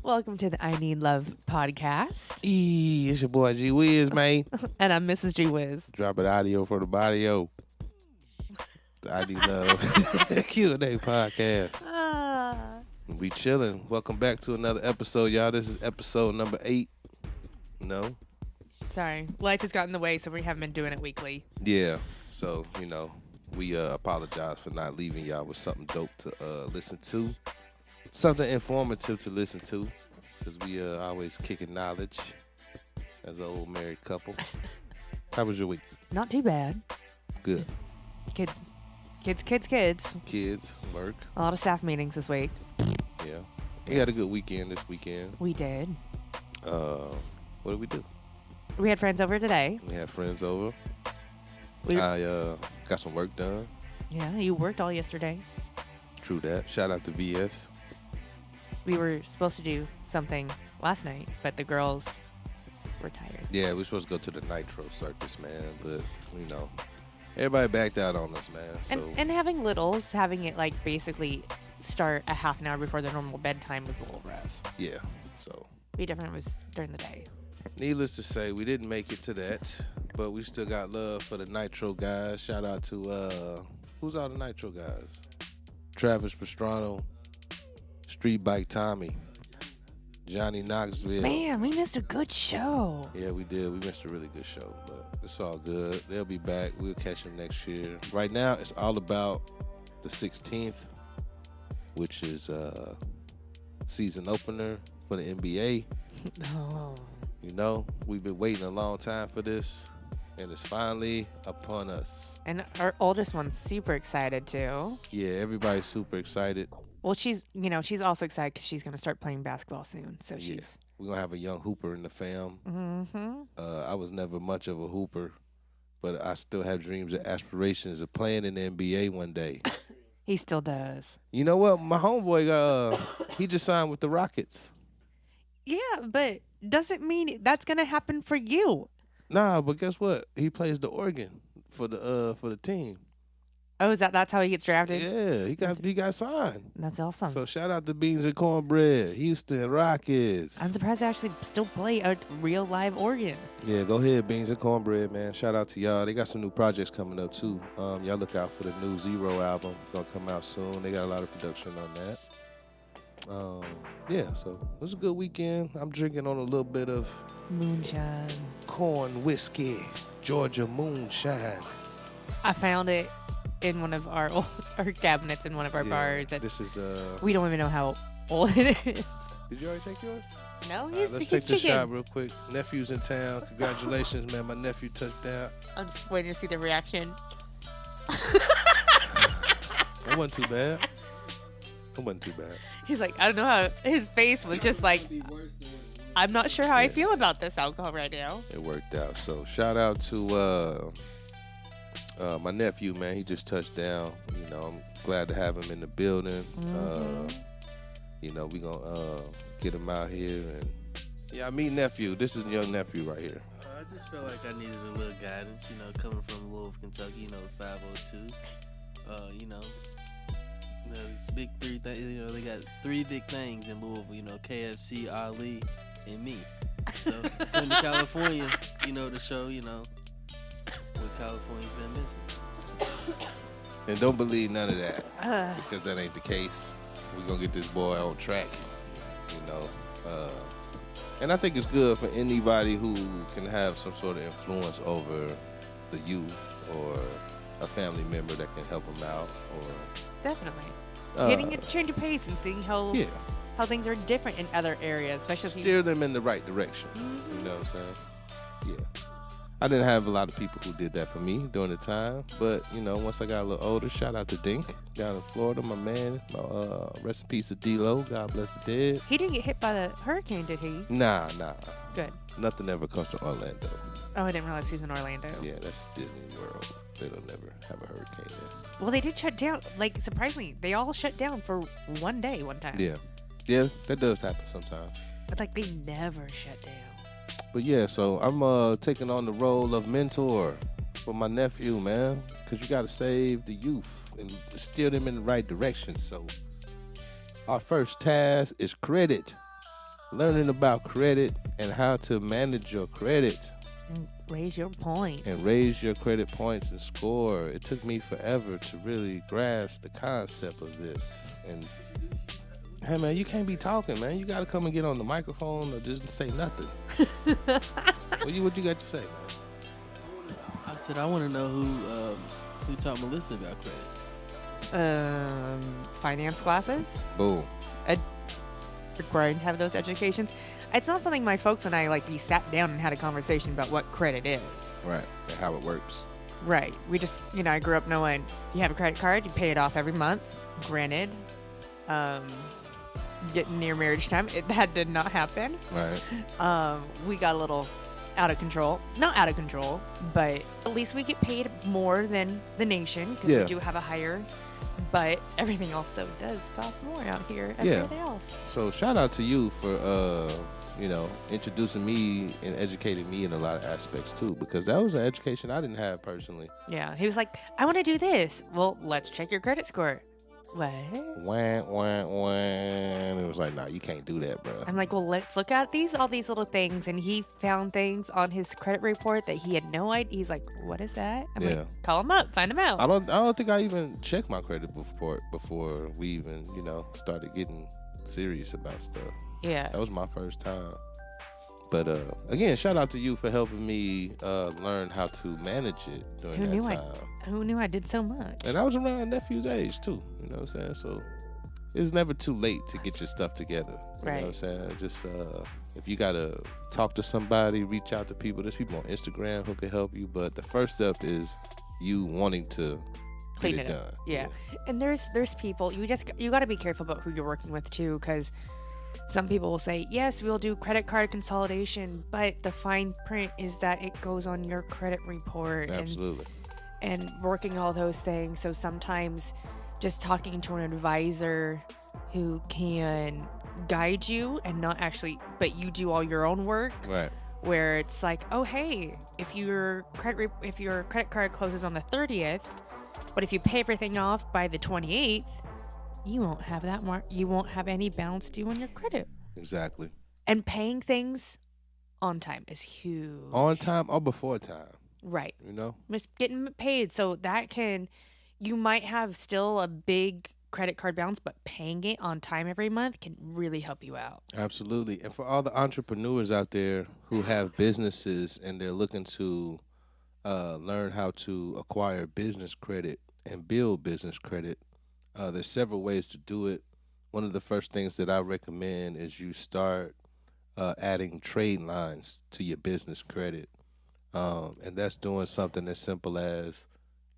Welcome to the iKneadLove podcast. It's your boy G-Wiz, man. And I'm Mrs. G-Wiz. Dropping audio for the bodio. The iKneadLove Q&A podcast. We chilling. Welcome back to another episode, y'all. This is episode number 8. No? Sorry. Life has gotten in the way, so we haven't been doing it weekly. Yeah. So, we apologize for not leaving y'all with something dope to listen to. Something informative to listen to. Because we always kicking knowledge as an old married couple. How was your week? Not too bad. Good. Kids. Kids, work. A lot of staff meetings this week. Yeah. We had a good weekend this weekend. We did. What did we do? We had friends over today. We had friends over. I got some work done. Yeah, you worked all yesterday. True that. Shout out to VS. We were supposed to do something last night, but the girls were tired. Yeah, we were supposed to go to the Nitro Circus, man. But, everybody backed out on us, man. So. And having littles, having it like basically start a half an hour before their normal bedtime was a little rough. Yeah, so. Be different was during the day. Needless to say, we didn't make it to that, but we still got love for the Nitro guys. Shout out to, who's all the Nitro guys? Travis Pastrano, Street Bike Tommy, Johnny Knoxville. Man, we missed a good show. Yeah, we did. We missed a really good show, but it's all good. They'll be back. We'll catch them next year. Right now, it's all about the 16th, which is season opener for the NBA. Oh. We've been waiting a long time for this, and it's finally upon us. And our oldest one's super excited too. Yeah, everybody's super excited. Well, she's also excited because she's going to start playing basketball soon. So she's... We're going to have a young hooper in the fam. Mm-hmm. I was never much of a hooper, but I still have dreams and aspirations of playing in the NBA one day. He still does. You know what? My homeboy, he just signed with the Rockets. Yeah, but doesn't mean that's going to happen for you. Nah, but guess what? He plays the organ for the team. Oh, that's how he gets drafted? Yeah, he got signed. That's awesome. So shout out to Beans and Cornbread, Houston Rockets. I'm surprised they actually still play a real live organ. Yeah, go ahead, Beans and Cornbread, man. Shout out to y'all. They got some new projects coming up too. Y'all look out for the new Zero album. Gonna come out soon. They got a lot of production on that. So it was a good weekend. I'm drinking on a little bit of moonshine, corn whiskey, Georgia moonshine. I found it in one of our cabinets in one of our bars. This is we don't even know how old it is. Did you already take yours? No, let's take this shot real quick. Nephew's in town. Congratulations, man. My nephew touched down. I'm just waiting to see the reaction. That wasn't too bad. He's like, I don't know how his face was just like, I'm not sure how I feel about this alcohol right now. It worked out. So shout out to my nephew, man. He just touched down. I'm glad to have him in the building. Mm-hmm. We gonna get him out here and meet nephew. This is your nephew right here. I just felt like I needed a little guidance, coming from Louisville, Kentucky, the 502. It's big 3 things. They got 3 big things in Louisville. KFC, Ali, and me. So coming to California, to show, what California's been missing. And don't believe none of that because that ain't the case. We're gonna get this boy on track. And I think it's good for anybody who can have some sort of influence over the youth or a family member that can help them out. Or definitely getting a change of pace and seeing how things are different in other areas, especially steer them in the right direction. Mm-hmm. You know what I'm saying? Yeah. I didn't have a lot of people who did that for me during the time, but once I got a little older, shout out to Dink down in Florida, my man. Rest in peace to D-Lo. God bless the dead. He didn't get hit by the hurricane, did he? Nah. Good. Nothing ever comes to Orlando. Oh, I didn't realize he was in Orlando. Yeah, that's Disney World. They don't never have a hurricane there. Well, they did shut down. Like, surprisingly, they all shut down for one day, one time. Yeah, that does happen sometimes. But, they never shut down. But, yeah, so I'm taking on the role of mentor for my nephew, man, because you got to save the youth and steer them in the right direction. So our first task is credit. learning about credit and how to manage your credit. And raise your point. And raise your credit points and score. It took me forever to really grasp the concept of this. And hey man, you can't be talking, man. You gotta come and get on the microphone or just say nothing. what you got to say, man? I said I want to know who taught Melissa about credit. Finance classes. Boom. Required to have those educations. It's not something my folks and I we sat down and had a conversation about what credit is. Right. And how it works. Right. We just, I grew up knowing you have a credit card, you pay it off every month. Granted, getting near marriage time, that did not happen. Right. We got a little out of control. Not out of control, but at least we get paid more than the nation because we do have a higher. But everything else though does cost more out here. Everything else. So shout out to you for introducing me and educating me in a lot of aspects too, because that was an education I didn't have personally. Yeah, he was like, I want to do this. Well, let's check your credit score. What? It was like, nah, you can't do that, bro. I'm like, well, let's look at all these little things. And he found things on his credit report that he had no idea. He's like, what is that? I'm like, call him up, find him out. I don't think I even checked my credit report before we even, started getting serious about stuff. Yeah. That was my first time. But again, shout out to you for helping me learn how to manage it during that time. Who knew I did so much? And I was around nephew's age too, you know what I'm saying? So it's never too late to get your stuff together. You know what I'm saying? Just if you gotta talk to somebody, reach out to people. There's people on Instagram who can help you, but the first step is you wanting to get it done. Yeah. And there's people you got to be careful about who you're working with too, because some people will say, yes, we'll do credit card consolidation, but the fine print is that it goes on your credit report. Absolutely. And working all those things. So sometimes just talking to an advisor who can guide you and not actually, but you do all your own work. Right. Where it's like, oh, hey, if your credit card closes on the 30th, but if you pay everything off by the 28th, you won't have that you won't have any balance due on your credit. Exactly. And paying things on time is huge. On time or before time. Right. Just getting paid. So you might have still a big credit card balance, but paying it on time every month can really help you out. Absolutely. And for all the entrepreneurs out there who have businesses and they're looking to learn how to acquire business credit and build business credit, there's several ways to do it. One of the first things that I recommend is you start adding trade lines to your business credit. And that's doing something as simple as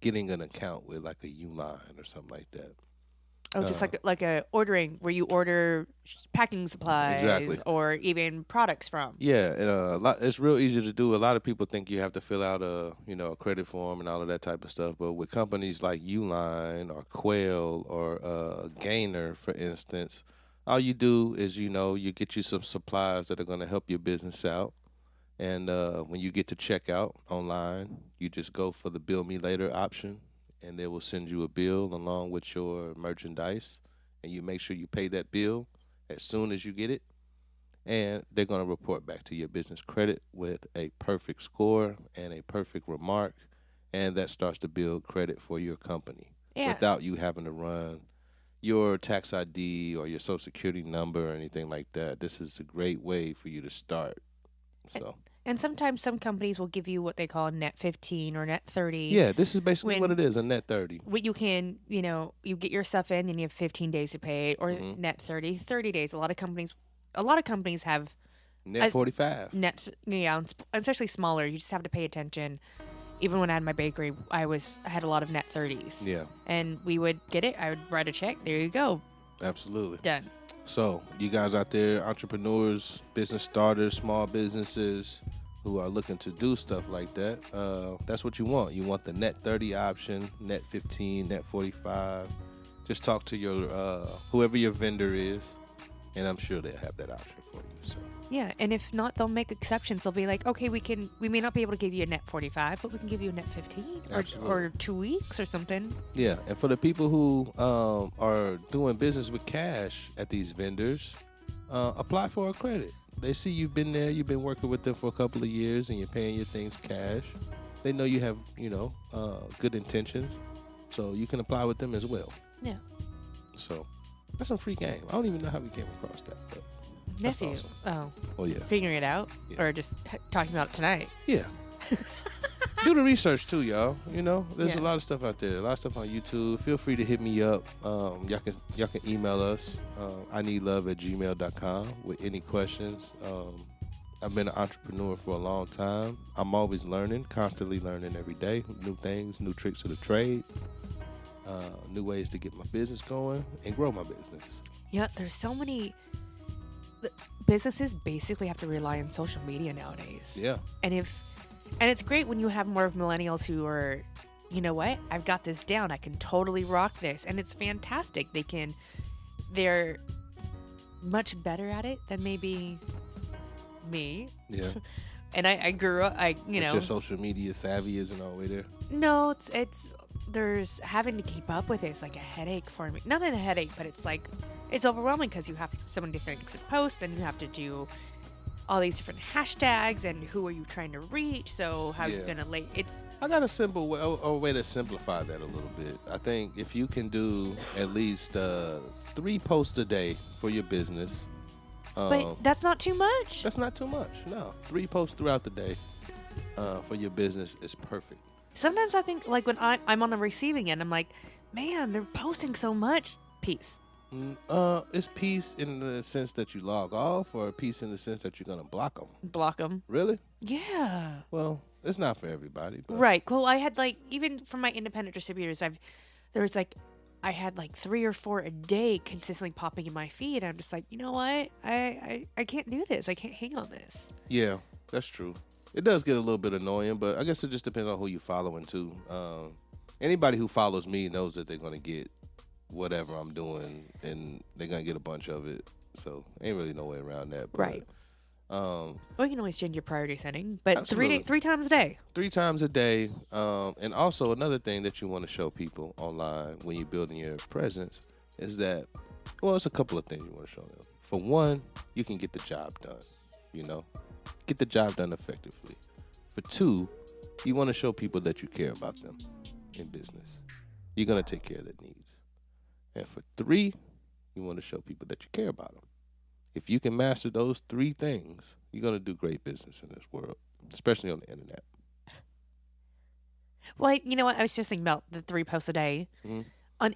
getting an account with like a Uline or something like that. Oh, just like a ordering where you order packing supplies or even products from. Yeah, and it's real easy to do. A lot of people think you have to fill out a credit form and all of that type of stuff. But with companies like Uline or Quail or Gainer, for instance, all you do is you get you some supplies that are going to help your business out. And when you get to checkout online, you just go for the bill me later option, and they will send you a bill along with your merchandise, and you make sure you pay that bill as soon as you get it, and they're going to report back to your business credit with a perfect score and a perfect remark, and that starts to build credit for your company without you having to run your tax ID or your social security number or anything like that. This is a great way for you to start. And sometimes some companies will give you what they call a net 15 or net 30. Yeah, this is basically what it is, a net 30. What you can, you get your stuff in and you have 15 days to pay it, or net 30 days. A lot of companies have net 45. Especially smaller. You just have to pay attention. Even when I had my bakery, I had a lot of net 30s. Yeah. And we would get it. I would write a check. There you go. Absolutely. Done. So, you guys out there, entrepreneurs, business starters, small businesses who are looking to do stuff like that, that's what you want. You want the net 30 option, net 15, net 45. Just talk to your whoever your vendor is, and I'm sure they'll have that option for you. So. Yeah, and if not, they'll make exceptions. They'll be like, okay, we may not be able to give you a net 45, but we can give you a net 15 or 2 weeks or something. Yeah, and for the people who are doing business with cash at these vendors, apply for a credit. They see you've been there, you've been working with them for a couple of years, and you're paying your things cash. They know you have, good intentions, so you can apply with them as well. Yeah. So that's some free game. I don't even know how we came across that, but that's Nephew. awesome. Oh, yeah. figuring it out, Yeah. or just talking about it tonight. Yeah. Do the research too, y'all. There's Yeah. a lot of stuff out there. A lot of stuff on YouTube. Feel free to hit me up. Y'all can email us. iKneadLove@gmail.com with any questions. I've been an entrepreneur for a long time. I'm always learning, constantly learning every day. New things, new tricks of the trade, new ways to get my business going and grow my business. Yeah, there's so many businesses basically have to rely on social media nowadays. Yeah. And it's great when you have more of millennials who are, you know what, I've got this down. I can totally rock this. And it's fantastic. They're much better at it than maybe me. Yeah. And I grew up, But your social media savvy isn't all the way there. No, there's having to keep up with it. It's like a headache for me. Not a headache, but it's overwhelming because you have so many different things to post and you have to do all these different hashtags and who are you trying to reach. So how are you gonna I got a simple way to simplify that a little bit. I think if you can do at least 3 posts a day for your business. But that's not too much. That's not too much. No, 3 posts throughout the day for your business is perfect. Sometimes I think like when I'm on the receiving end, I'm like, man, they're posting so much. Peace. It's peace in the sense that you log off, or peace in the sense that you're gonna block them. Block them. Really? Yeah. Well, it's not for everybody. But. Right. Well, I had even from my independent distributors, I had 3 or 4 a day consistently popping in my feed. I'm just like, you know what? I can't do this. I can't hang on this. Yeah, that's true. It does get a little bit annoying, but I guess it just depends on who you're following too. Anybody who follows me knows that they're gonna get whatever I'm doing, and they're gonna get a bunch of it. So ain't really no way around that. But, Right. Well, you can always change your priority setting, but Absolutely. three times a day. 3 times a day. And also another thing that you want to show people online when you're building your presence is that, well, it's a couple of things you want to show them. For one, you can get the job done, get the job done effectively. For 2, you want to show people that you care about them in business. You're going to take care of their needs. And for 3, you want to show people that you care about them. If you can master those 3 things, you're going to do great business in this world, especially on the internet. Well, you know what? I was just thinking about the 3 posts a day. Mm-hmm. On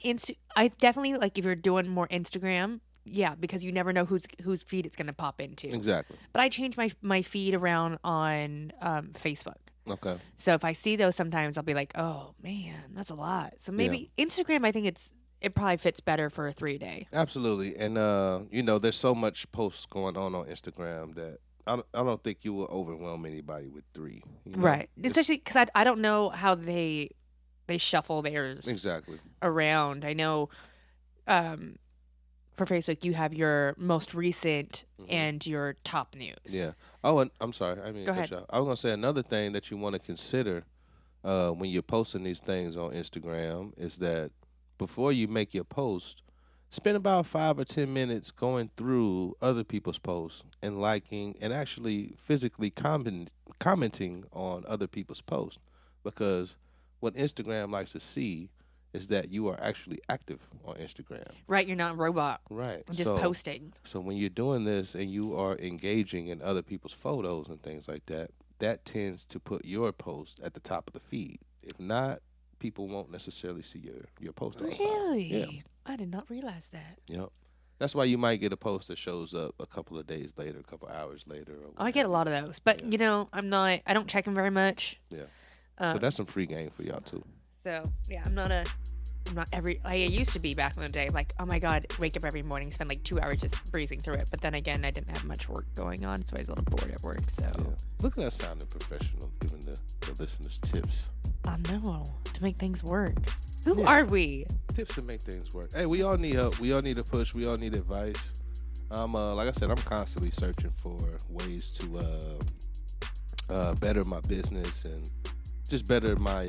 I definitely if you're doing more Instagram, yeah, because you never know whose feed it's gonna pop into. Exactly. But I change my feed around on Facebook. Okay. So if I see those, sometimes I'll be like, oh man, that's a lot. So maybe Instagram, I think it probably fits better for a 3 day. Absolutely. And, there's so much posts going on Instagram that I don't think you will overwhelm anybody with 3. Right. Especially because I don't know how they shuffle theirs Exactly. around. I know for Facebook, you have your most recent and your top news. Yeah. Oh, and I'm sorry. I mean, Go ahead. I was going to say another thing that you want to consider when you're posting these things on Instagram is that before you make your post, spend about 5 or 10 minutes going through other people's posts and liking and actually physically commenting on other people's posts, because what Instagram likes to see is that you are actually active on Instagram. Right, you're not a robot. Right. Just posting. So when you're doing this and you are engaging in other people's photos and things like that, that tends to put your post at the top of the feed. If not, people won't necessarily see your post all the time. Really? Yeah. I did not realize that. Yep. That's why you might get a post that shows up a couple of days later, a couple hours later. I get a lot of those, but I don't check them very much. Yeah. So that's some free game for y'all too. So yeah, I'm not I used to be back in the day, like, oh my God, wake up every morning, spend 2 hours just breezing through it. But then again, I didn't have much work going on, so I was a little bored at work. So yeah. Look at us sounding professional, giving the listeners tips. I know, to make things work. Who are we? Tips to make things work. Hey, we all need help. We all need a push. We all need advice. Like I said, I'm constantly searching for ways to better my business and just better my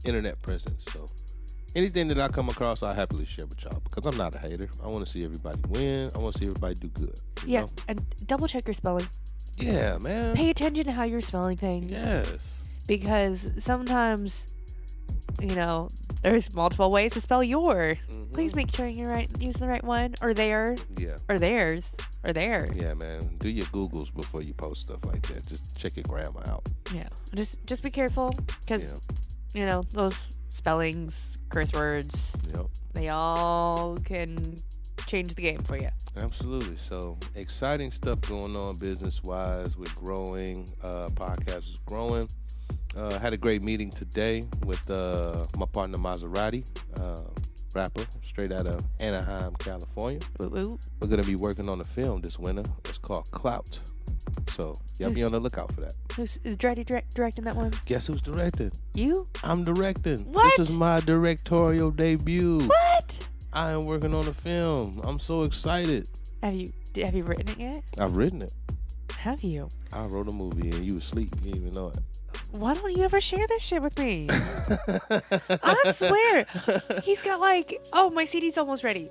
internet presence. So anything that I come across, I happily share with y'all because I'm not a hater. I want to see everybody win. I want to see everybody do good. You know? And double check your spelling. Yeah, man. Pay attention to how you're spelling things. Yes. Because sometimes, there's multiple ways to spell your. Mm-hmm. Please make sure you're using the right one, or their, Yeah. or theirs, or their. Yeah, man. Do your Googles before you post stuff like that. Just check your grammar out. Yeah. Just be careful, because those spellings, curse words, Yep. they all can change the game for you. Absolutely. So exciting stuff going on business-wise. We're growing. Podcast is growing. Had a great meeting today with my partner Maserati, rapper, straight out of Anaheim, California. Woo-woo. We're going to be working on a film this winter. It's called Clout. So y'all be on the lookout for that. Who's directing that one? Guess who's directing? You? I'm directing. What? This is my directorial debut. What? I am working on a film. I'm so excited. Have you written it yet? I've written it. Have you? I wrote a movie and you asleep. You didn't even know it. Why don't you ever share this shit with me? I swear. He's got my CD's almost ready.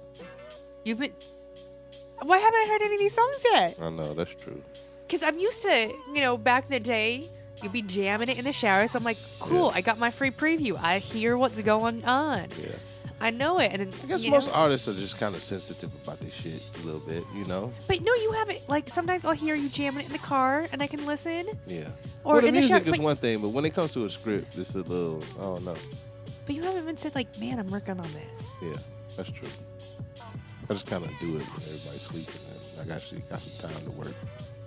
Why haven't I heard any of these songs yet? I know, that's true. Because I'm used to, back in the day, you'd be jamming it in the shower. So I'm like, cool, Yeah. I got my free preview. I hear what's going on. Yeah. I know it. And I guess most artists are just kind of sensitive about this shit a little bit, But no, you haven't. Sometimes I'll hear you jamming it in the car and I can listen. Yeah. Or the in the music shower. is one thing, but when it comes to a script, it's a little, I don't know. But you haven't even said, man, I'm working on this. Yeah, that's true. I just kind of do it when everybody's sleeping, and I actually got some time to work.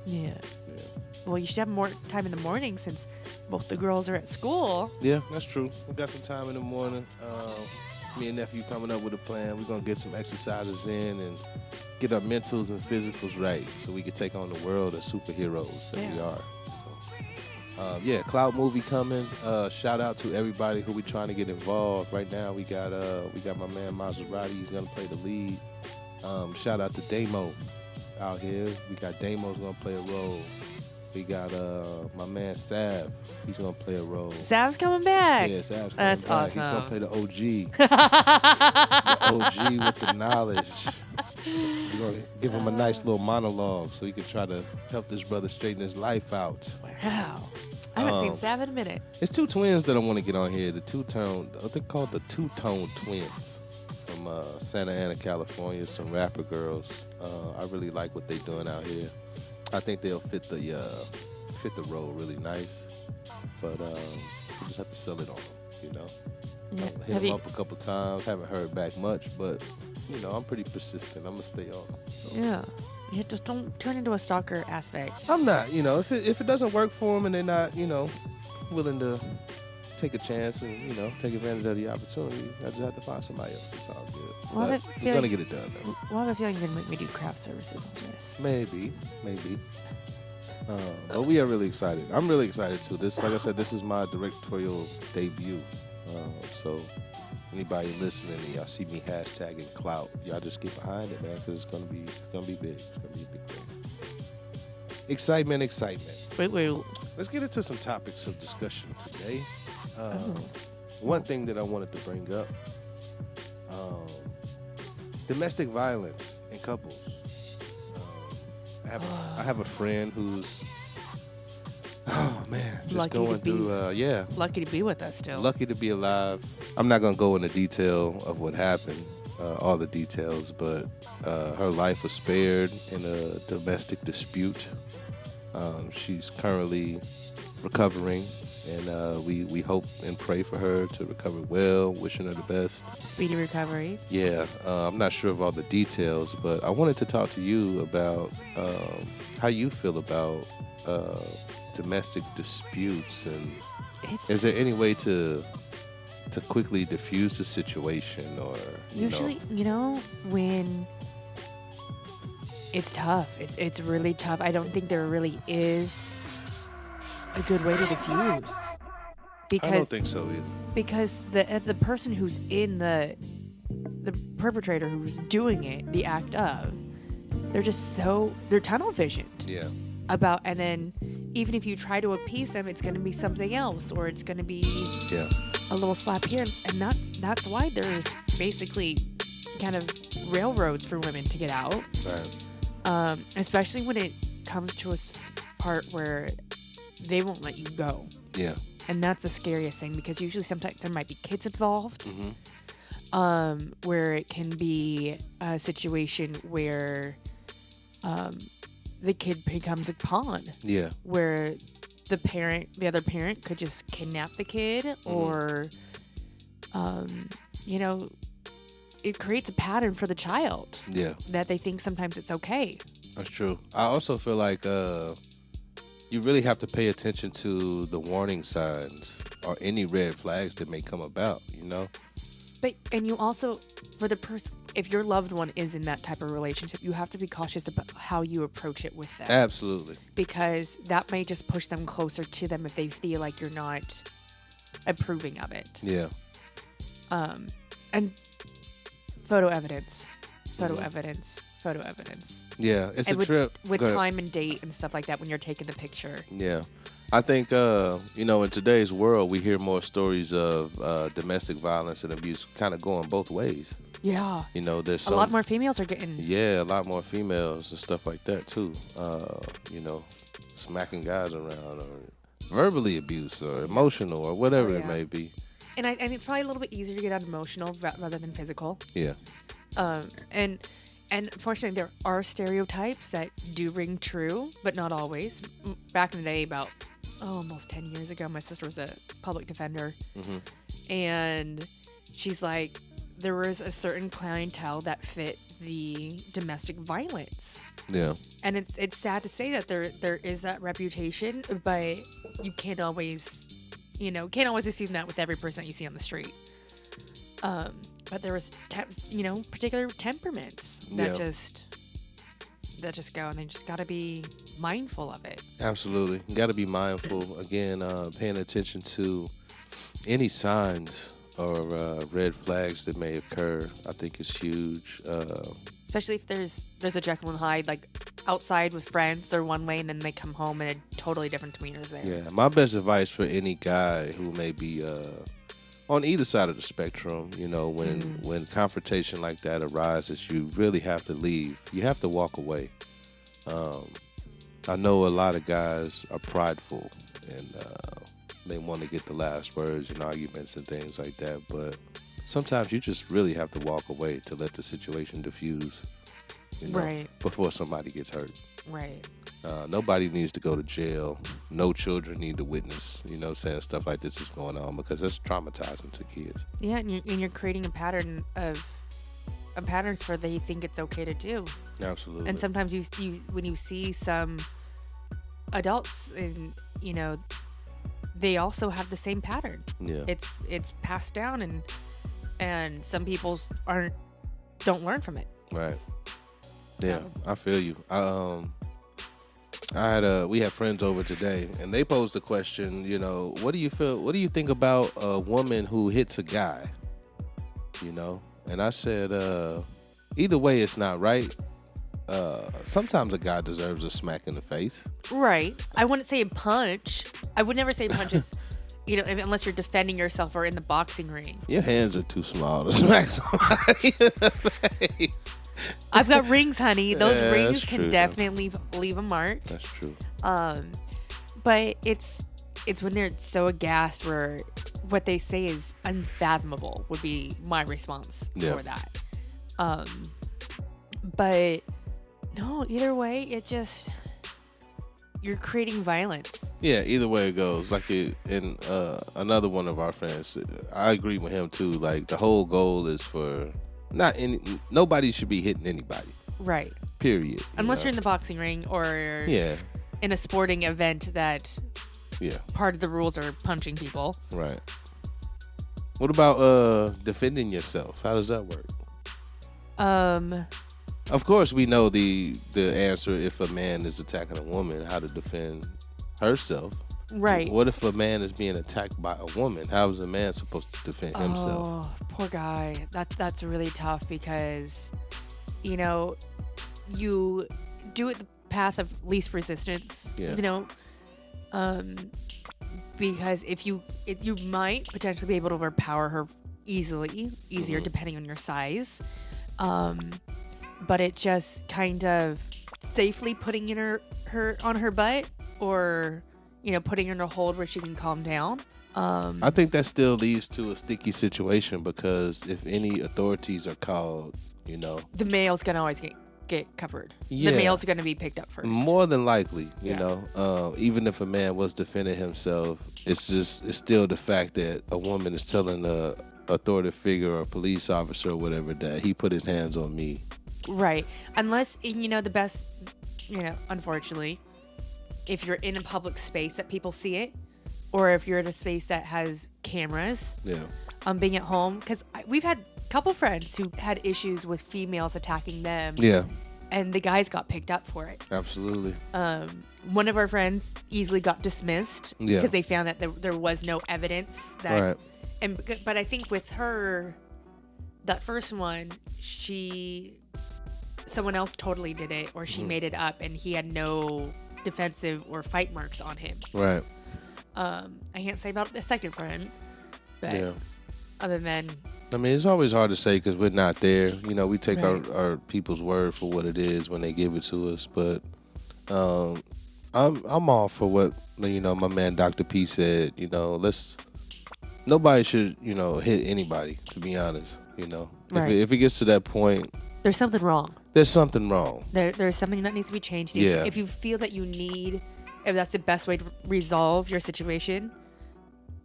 Yeah. Yeah. Well, you should have more time in the morning since both the girls are at school. Yeah, that's true. We got some time in the morning. Me and nephew coming up with a plan. We're gonna get some exercises in and get our mentals and physicals right, so we can take on the world of superheroes that we are. So, Cloud movie coming. Shout out to everybody who we trying to get involved. Right now, we got my man Maserati. He's gonna play the lead. Shout out to Damo out here. We got Damo's gonna play a role. We got my man Sav. He's gonna play a role. Sav's coming back. Yeah, Sav's coming That's back. awesome. He's gonna play the OG. The OG with the knowledge. We're gonna give him a nice little monologue so he can try to help this brother straighten his life out. Wow. I haven't seen Sav in a minute. It's two twins that I want to get on here. The they're called the Two-Tone Twins from Santa Ana, California. Some rapper girls. I really like what they're doing out here. I think they'll fit the role really nice, but we just have to sell it on them, Yeah. Hit them up a couple times. Haven't heard back much, but I'm pretty persistent. I'm gonna stay on. So. Yeah. You just don't turn into a stalker aspect. I'm not. If it doesn't work for them and they're not, willing to take a chance and take advantage of the opportunity, I just have to find somebody else. It's all good. Well, But we're gonna get it done though. Well, I have a feeling you're gonna make me do craft services on this. Maybe. But we are really excited. I'm really excited too. Like I said, this is my directorial debut. So anybody listening, y'all see me hashtagging Clout, y'all just get behind it, man, because it's gonna be big. It's gonna be a big thing. Excitement. Wait. Let's get into some topics of discussion today. One thing that I wanted to bring up, domestic violence in couples. I have a friend who's, just lucky going to be, through, lucky to be with us still. lucky to be alive. I'm not going to go into detail of what happened, all the details, but her life was spared in a domestic dispute. She's currently recovering, and we hope and pray for her to recover well, wishing her the best. Speedy recovery. Yeah, I'm not sure of all the details, but I wanted to talk to you about how you feel about domestic disputes, and is there any way to quickly diffuse the situation, or usually, when it's tough, it's really tough. I don't think there really is a good way to diffuse. Because I don't think so either. Because the person who's in the perpetrator who's doing it, the act of, they're tunnel visioned. Yeah. And then even if you try to appease them, it's going to be something else, or it's going to be a little slap here, and that's why there's basically kind of railroads for women to get out. Right. Especially when it comes to a part where they won't let you go. Yeah. And that's the scariest thing, because usually sometimes there might be kids involved, where it can be a situation where the kid becomes a pawn. Yeah. Where the other parent could just kidnap the kid, or, it creates a pattern for the child. Yeah. That they think sometimes it's okay. That's true. I also feel like you really have to pay attention to the warning signs or any red flags that may come about, And you also, for the person, if your loved one is in that type of relationship, you have to be cautious about how you approach it with them. Absolutely. Because that may just push them closer to them if they feel like you're not approving of it. Yeah. And photo evidence. Yeah, it's and a trip. With time and date and stuff like that when you're taking the picture. Yeah. I think, in today's world, we hear more stories of domestic violence and abuse kind of going both ways. Yeah. There's a lot more females are getting. Yeah, a lot more females and stuff like that, too. Smacking guys around or verbally abuse or emotional or whatever it may be. And it's probably a little bit easier to get out emotional rather than physical. Yeah. And unfortunately, there are stereotypes that do ring true, but not always. Back in the day, about almost 10 years ago, my sister was a public defender. And she's like, there was a certain clientele that fit the domestic violence. Yeah. And it's sad to say that there is that reputation, but you can't always assume that with every person that you see on the street. But there was, particular temperaments that just go, and they just got to be mindful of it. Absolutely. You got to be mindful. Again, paying attention to any signs or red flags that may occur, I think is huge. Especially if there's a Jekyll and Hyde, like outside with friends, they're one way, and then they come home and a totally different demeanor there. Yeah. My best advice for any guy who may be on either side of the spectrum, when confrontation like that arises, you really have to leave. You have to walk away. I know a lot of guys are prideful and they want to get the last words in arguments and things like that, but sometimes you just really have to walk away to let the situation diffuse, right, before somebody gets hurt. Right. Nobody needs to go to jail. No children need to witness, saying stuff like this is going on, because that's traumatizing to kids. Yeah, and you're creating a pattern of patterns for they think it's okay to do. Absolutely. And sometimes you when you see some adults, and they also have the same pattern. Yeah. It's passed down, and some people don't learn from it. Right. Yeah, I feel you. We had friends over today, and they posed the question, what do you think about a woman who hits a guy? And I said, either way, it's not right. Sometimes a guy deserves a smack in the face. Right. I wouldn't say a punch. I would never say punches, unless you're defending yourself or in the boxing ring. Your hands are too small to smack somebody in the face. I've got rings, honey. Those rings that's can true, definitely leave a mark. That's true. But it's when they're so aghast where what they say is unfathomable would be my response for that. But no, either way, you're creating violence. Yeah, either way it goes. Like another one of our friends, I agree with him too. Like the whole goal is for nobody should be hitting anybody. Right. Period. Unless you're in the boxing ring or in a sporting event that part of the rules are punching people. Right. What about defending yourself? How does that work? Of course, we know the answer if a man is attacking a woman, how to defend herself. Right. What if a man is being attacked by a woman? How is a man supposed to defend himself? Oh, poor guy. That's really tough because, you do it the path of least resistance. Yeah. because if you might potentially be able to overpower her easier depending on your size. But it just kind of safely putting in her on her butt, or putting her in a hold where she can calm down. I think that still leads to a sticky situation, because if any authorities are called, the male's gonna always get covered. Yeah. The male's gonna be picked up first. More than likely, Yeah. even if a man was defending himself, it's still the fact that a woman is telling a authoritative figure or a police officer or whatever that he put his hands on me. Right. Unless, the best, unfortunately, if you're in a public space that people see it, or if you're in a space that has cameras. Yeah. Being at home, because we've had a couple friends who had issues with females attacking them. Yeah. And the guys got picked up for it. Absolutely. One of our friends easily got dismissed because they found that there was no evidence that. Right. But I think with her, that first one, someone else totally did it, or she made it up, and he had no defensive or fight marks on him. Right. I can't say about the second friend, but other than. I mean, it's always hard to say because we're not there. We take Right. our people's word for what it is when they give it to us. But I'm all for what my man Dr. P said. Nobody should hit anybody. To be honest, Right. if it gets to that point, There's something wrong. there's something wrong. There's something that needs to be changed. Yeah. If you feel that if that's the best way to resolve your situation,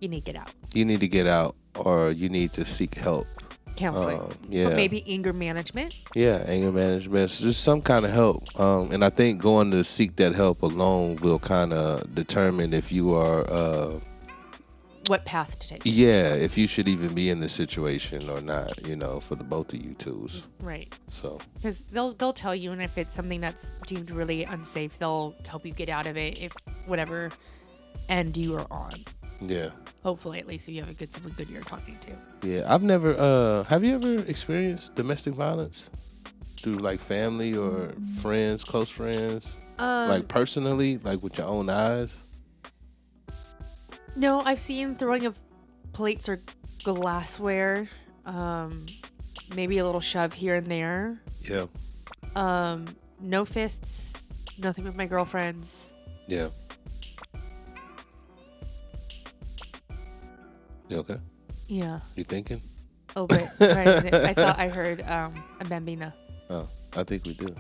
you need to get out. You need to get out, or you need to seek help. Counseling. Yeah. But maybe anger management. Yeah, anger management. So just some kind of help. And I think going to seek that help alone will kind of determine if you are, What path to take. if you should even be in this situation or not, for the both of you twos. Right. So, Because they'll tell you, and if it's something that's deemed really unsafe, they'll help you get out of it, if whatever end you are on. yeah. Hopefully, at least if you have someone good you're talking to. Yeah, I've never, have you ever experienced domestic violence through like family or friends, close friends? Like personally, like with your own eyes? No, I've seen throwing of plates or glassware. Maybe a little shove here and there. Yeah. No fists. Nothing with my girlfriends. Yeah. You okay? Yeah. You thinking? Oh, but I thought I heard a bambina. Oh, I think we do.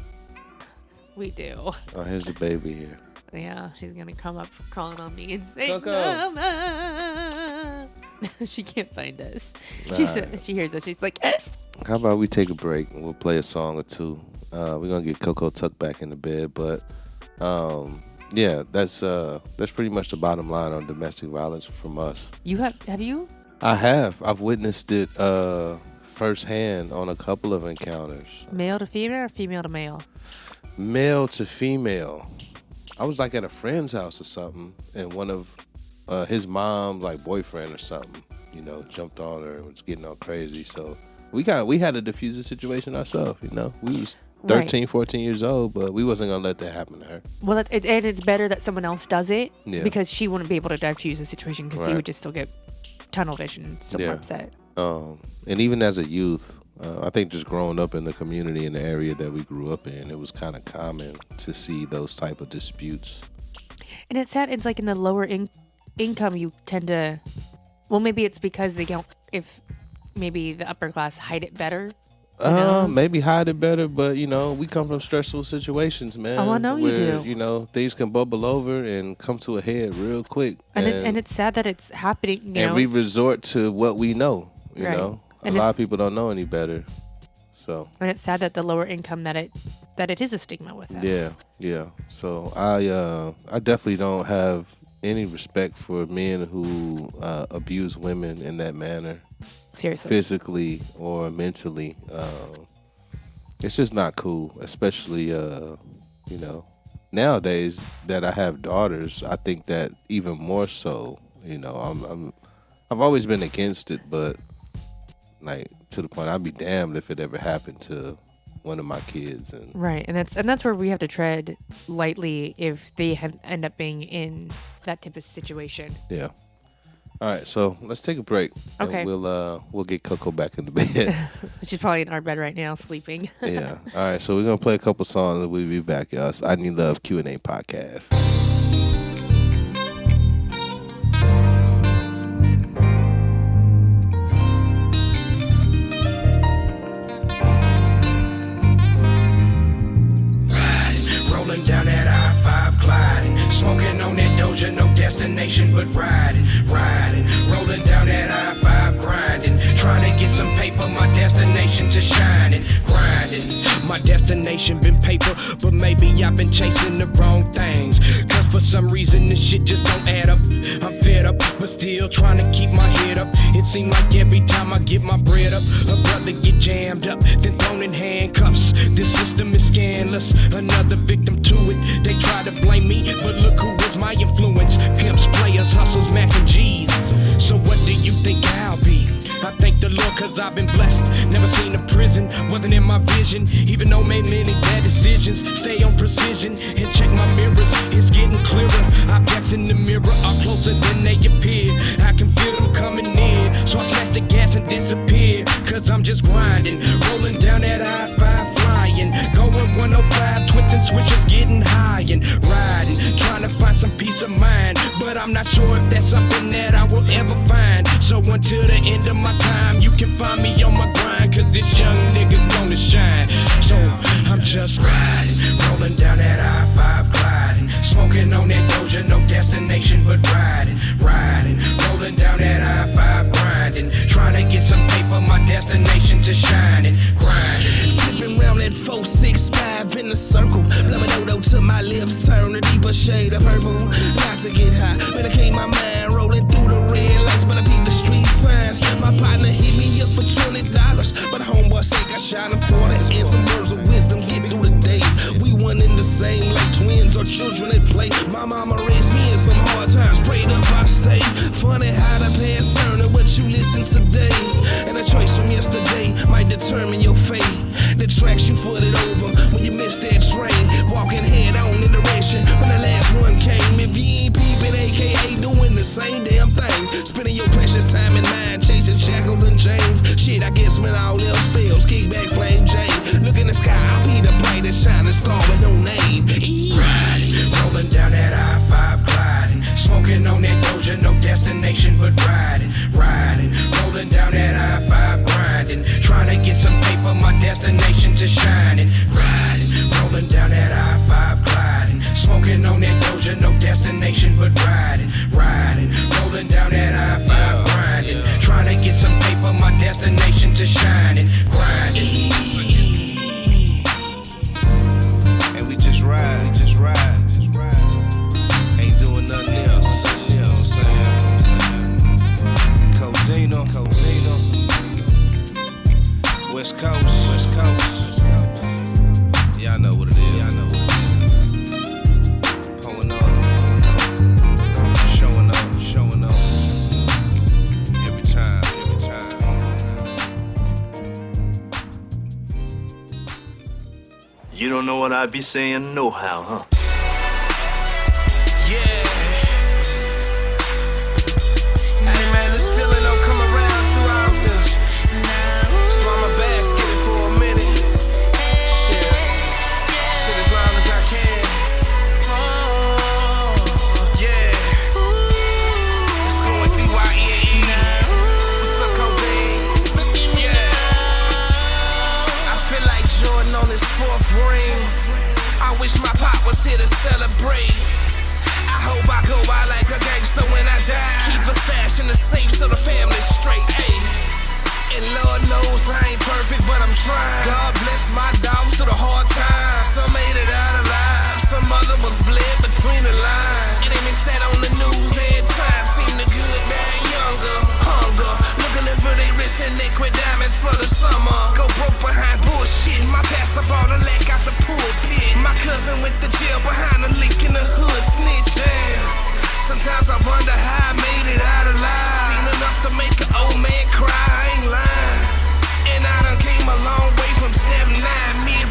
We do. Oh, here's the baby here. Yeah, she's gonna come up crawling on me and say, Coco. "Mama." She can't find us. She hears us. She's like, How about we take a break and we'll play a song or two. We're gonna get Coco tucked back in the bed, but yeah, that's pretty much the bottom line on domestic violence from us. "You have you?" I have. I've witnessed it firsthand on a couple of encounters. Male to female or female to male? Male to female. I was like at a friend's house or something, and one of his mom, like boyfriend or something, jumped on her and was getting all crazy. So we had to diffuse the situation ourselves. We was 13, 14 years old, but we wasn't gonna let that happen to her. Well, and it's better that someone else does it because she wouldn't be able to diffuse the situation because he would just still get tunnel vision and still more upset. And even as a youth, I think just growing up in the community in the area that we grew up in, it was kind of common to see those type of disputes. And it's sad. It's like in the lower income, you tend to. Well, maybe it's because they don't. If maybe the upper class hide it better. Maybe hide it better, but we come from stressful situations, man. Oh, I know you do. Things can bubble over and come to a head real quick. And it's sad that it's happening. And we resort to what we know. You Right. know, And a lot of people don't know any better. So. And it's sad that the lower income that it is a stigma with it. Yeah. So I definitely don't have any respect for men who abuse women in that manner. Seriously. Physically or mentally. It's just not cool, especially nowadays that I have daughters. I think that even more so. I've always been against it, but like to the point I'd be damned if it ever happened to one of my kids. And Right, and that's where we have to tread lightly if they end up being in that type of situation. yeah. All right, so let's take a break. Okay. And we'll get Coco back in the bed. She's probably in our bed right now, sleeping. Yeah. All right, so we're gonna play a couple songs and we'll be back, y'all. It's iKneadLove Q&A podcast. Down that I-5 gliding, smoking on that Doja, no destination but riding, rolling down that I-5 grinding, trying to get some paper, my destination just shining, grinding. My destination been paper, but maybe I've been chasing the wrong things. Cause for some reason this shit just don't add up. I'm fed up, but still trying to keep my head up. It seems like every time I get my bread up, a brother get jammed up, then thrown in handcuffs. This system is scandalous, another victim to it. They try to blame me, but look who was my influence. Pimps, players, hustles, max and G's. So what do you think I'll be? I thank the Lord cause I've been blessed. Never seen a prison, wasn't in my vision. Even though made many bad decisions, stay on precision and check my mirrors. It's getting clearer. Objects in the mirror are closer than they appear. I can feel them coming in, so I smash the gas and disappear. Cause I'm just grinding, rolling down that I-5 flying, going 105, twisting switches, getting high and riding, trying to find some peace of mind. But I'm not sure if that's something that I will ever find. So until the end of my time, you can find me on my grind. Cause this young nigga gonna shine. So I'm just riding, rolling down that I-5 gliding, smoking on that Doja, no destination but riding, rolling down that I-5 grinding, trying to get some paper, my destination just shining, grinding. Flipping round at 465 in the circle, blowing Odo till my lips turn a deeper shade of purple. Not to get high, medicate my mind, rolling through the red lights, but I peep the street signs. My partner hit me up for $20, but homeboy sake I shot him 40 and some words of wisdom get through the day. We one in the same like twins or children at play. My mama raised me in some hard times, prayed up I stay. Funny how the past turn to what you listen today, and a choice from yesterday might determine your fate. The tracks you footed over when you missed that train, walking head on in the direction when the last one came. If you ain't peeping, aka doing the same damn thing, spending your precious time in mind chasing shackles and chains. Shit, I guess when all else fails, kick back flame Jane. Look in the sky, I'll be the brightest shining star with no name. Riding, rolling down that I-5 gliding, smoking on that Doja, no destination but riding, rolling down that I-5 grinding, trying to get some paper, my destination just shining, riding, rolling down that I-5 gliding, smoking on that Doja, no destination but riding, rolling down that I-5 grinding, trying to get some paper, my destination just shining, grinding. And we just ride. Ain't doing nothing else. You know what I'm saying? Codino. West Coast. Y'all know what it is. Pulling up. Showing up. Every time. You don't know what I be saying, no how, huh? Yeah. Hey man, this feeling don't come around too often. So I'ma bask in it for a minute. Shit as long as I can. Yeah. It's going DYE. What's up, Cobain? Yeah. I feel like Jordan on his fourth ring. I wish my pop was here to celebrate. I hope I go out like a gangster when I die. Keep a stash in the safe so the family's straight. Ayy. And Lord knows I ain't perfect, but I'm trying. God bless my dogs through the hard times. Some made it out alive, some other ones bled between the lines. And they miss that on the news every time. Seem the good dying younger. Hunger, looking for their wrists and liquid diamonds for the summer. Go broke behind bullshit. My pastor bought a lack out the pulpit. My cousin went to jail behind a leak in the hood. Snitch. Damn. Sometimes I wonder how I made it out alive. Seen enough to make an old man cry. I ain't lying. And I done came a long way from 7'9", mid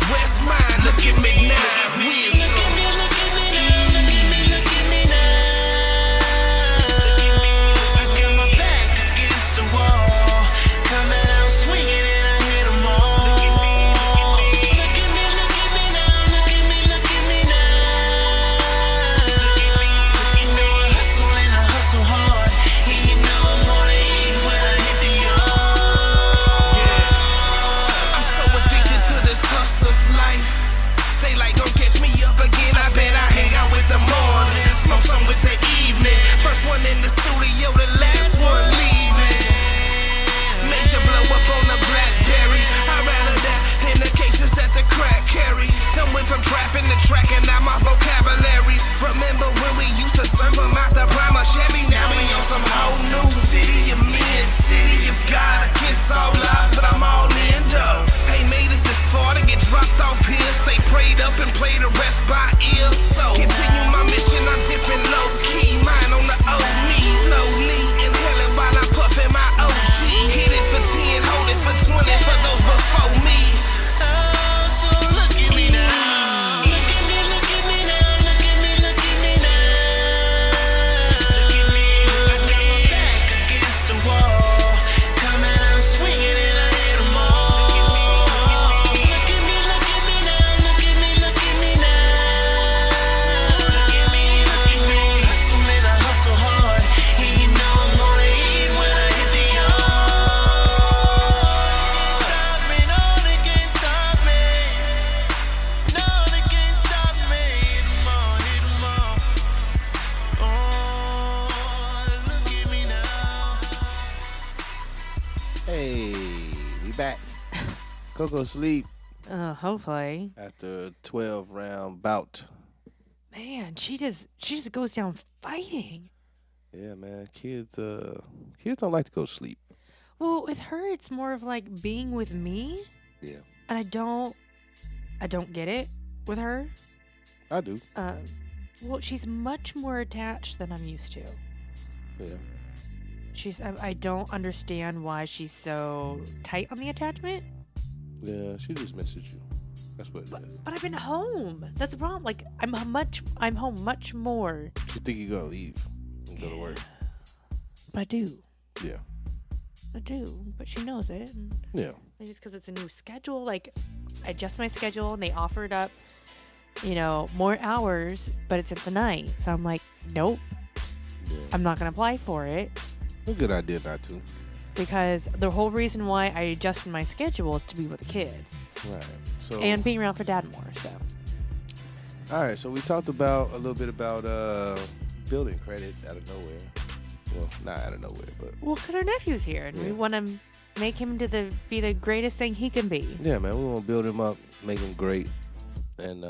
Coco sleep Hopefully. after a 12-round bout. Man, she just goes down fighting. Yeah, man. Kids don't like to go to sleep. Well, with her, it's more of like being with me, Yeah, and I don't get it with her. I do. Well, she's much more attached than I'm used to. Yeah. I don't understand why she's so tight on the attachment. Yeah, she just misses you. That's what it is. But I've been home. That's the problem. Like I'm home much more. She think you're gonna leave and go to work. But I do. Yeah. I do. But she knows it. And Yeah. maybe it's because it's a new schedule. Like I adjust my schedule and they offered up, more hours, but it's at the night. So I'm like, nope. Yeah. I'm not gonna apply for it. A good idea not to. Because the whole reason why I adjusted my schedule is to be with the kids Right. So and being around for dad more. So all right. So we talked about a little bit about building credit out of nowhere. Well, not out of nowhere, but because our nephew's here and we want to make him be the greatest thing he can be. yeah, man. We want to build him up, make him great, and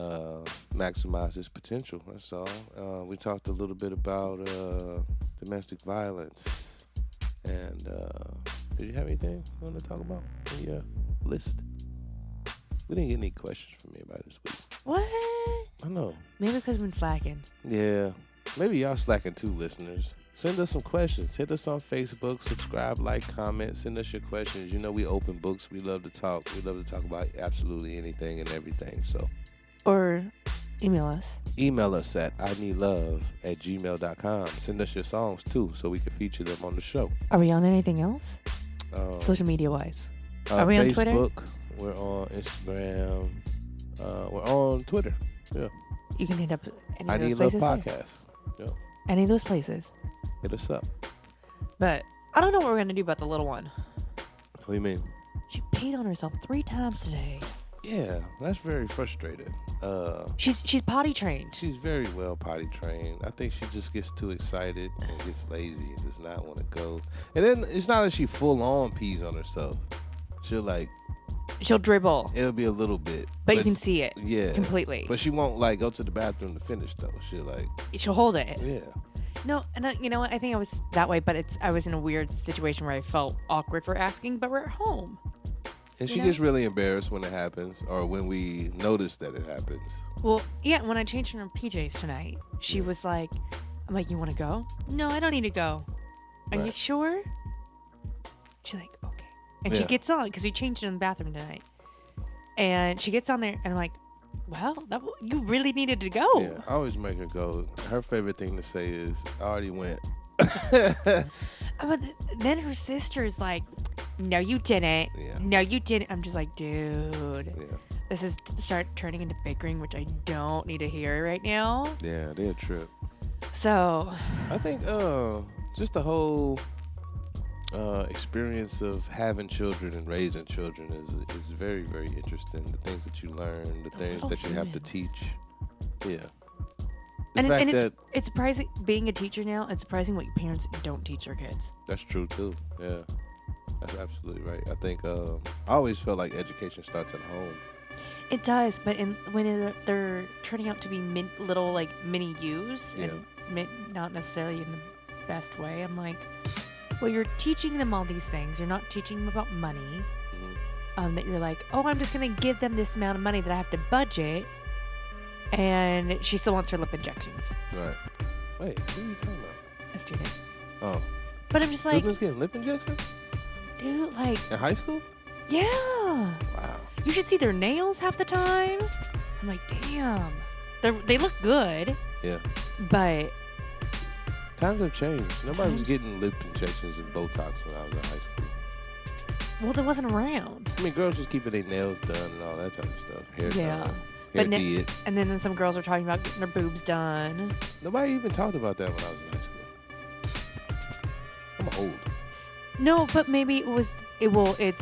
maximize his potential. That's all. We talked a little bit about domestic violence. And did you have anything you want to talk about on your list? We didn't get any questions from anybody this week. What? I know. Maybe because we've been slacking. Yeah. Maybe y'all slacking too, listeners. Send us some questions. Hit us on Facebook. Subscribe, like, comment. Send us your questions. We open books. We love to talk. We love to talk about absolutely anything and everything. So Or email us. email us at iKneadLove@gmail.com. Send us your songs too so we can feature them on the show. Are we on anything else? Social media wise? Are we on Twitter? Facebook. We're on Instagram. We're on Twitter. Yeah. You can hit up any I of those Need Love places. Podcast. Yeah. Any of those places. Hit us up. But I don't know what we're going to do about the little one. What do you mean? She peed on herself 3 times today. Yeah, that's very frustrating. She's potty trained. She's very well potty trained. I think she just gets too excited and gets lazy and does not want to go. And then it's not that she full on pees on herself. She'll dribble, It'll be a little bit. but you can see it. Yeah. Completely. But she won't go to the bathroom to finish though. She'll hold it. Yeah. No, and you know what? I think I was that way, but I was in a weird situation where I felt awkward for asking, but we're at home. And she gets really embarrassed when it happens or when we notice that it happens. Well, yeah, when I changed her PJs tonight, she was like, I'm like, you want to go? No, I don't need to go. Are you Right. sure? She's like, okay. And she Yeah. gets on, because we changed in the bathroom tonight. And she gets on there, and I'm like, well, you really needed to go. Yeah, I always make her go. Her favorite thing to say is, I already went. But then her sister's like, no, you didn't. Yeah. No, you didn't. I'm just like, dude. Yeah. This is start turning into bickering, which I don't need to hear right now. Yeah, they're a trip. So, I think just the whole experience of having children and raising children is very, very interesting. The things that you learn, the things little that you have to humans. teach. Yeah. and that it's surprising being a teacher now. It's surprising what your parents don't teach their kids. that's true too. Yeah. That's absolutely right. I think I always felt like education starts at home. It does, but when they're turning out to be little like mini yous and not necessarily in the best way, I'm like, well, you're teaching them all these things. You're not teaching them about money. Mm-hmm. That you're like, oh, I'm just gonna give them this amount of money that I have to budget, and she still wants her lip injections. Right. Wait, what are you talking about? A student. Oh. But I'm just like, Students getting lip injections? dude, like, In high school? yeah. Wow. You should see their nails half the time. I'm like, damn. They look good, Yeah. but Times have changed. Nobody was Times- getting lip injections and Botox when I was in high school. well, they wasn't around. I mean, girls was keeping their nails done and all that type of stuff. Hair Yeah. done. Hair But did. And then some girls are talking about getting their boobs done. Nobody even talked about that when I was in high school. I'm old. No, but maybe it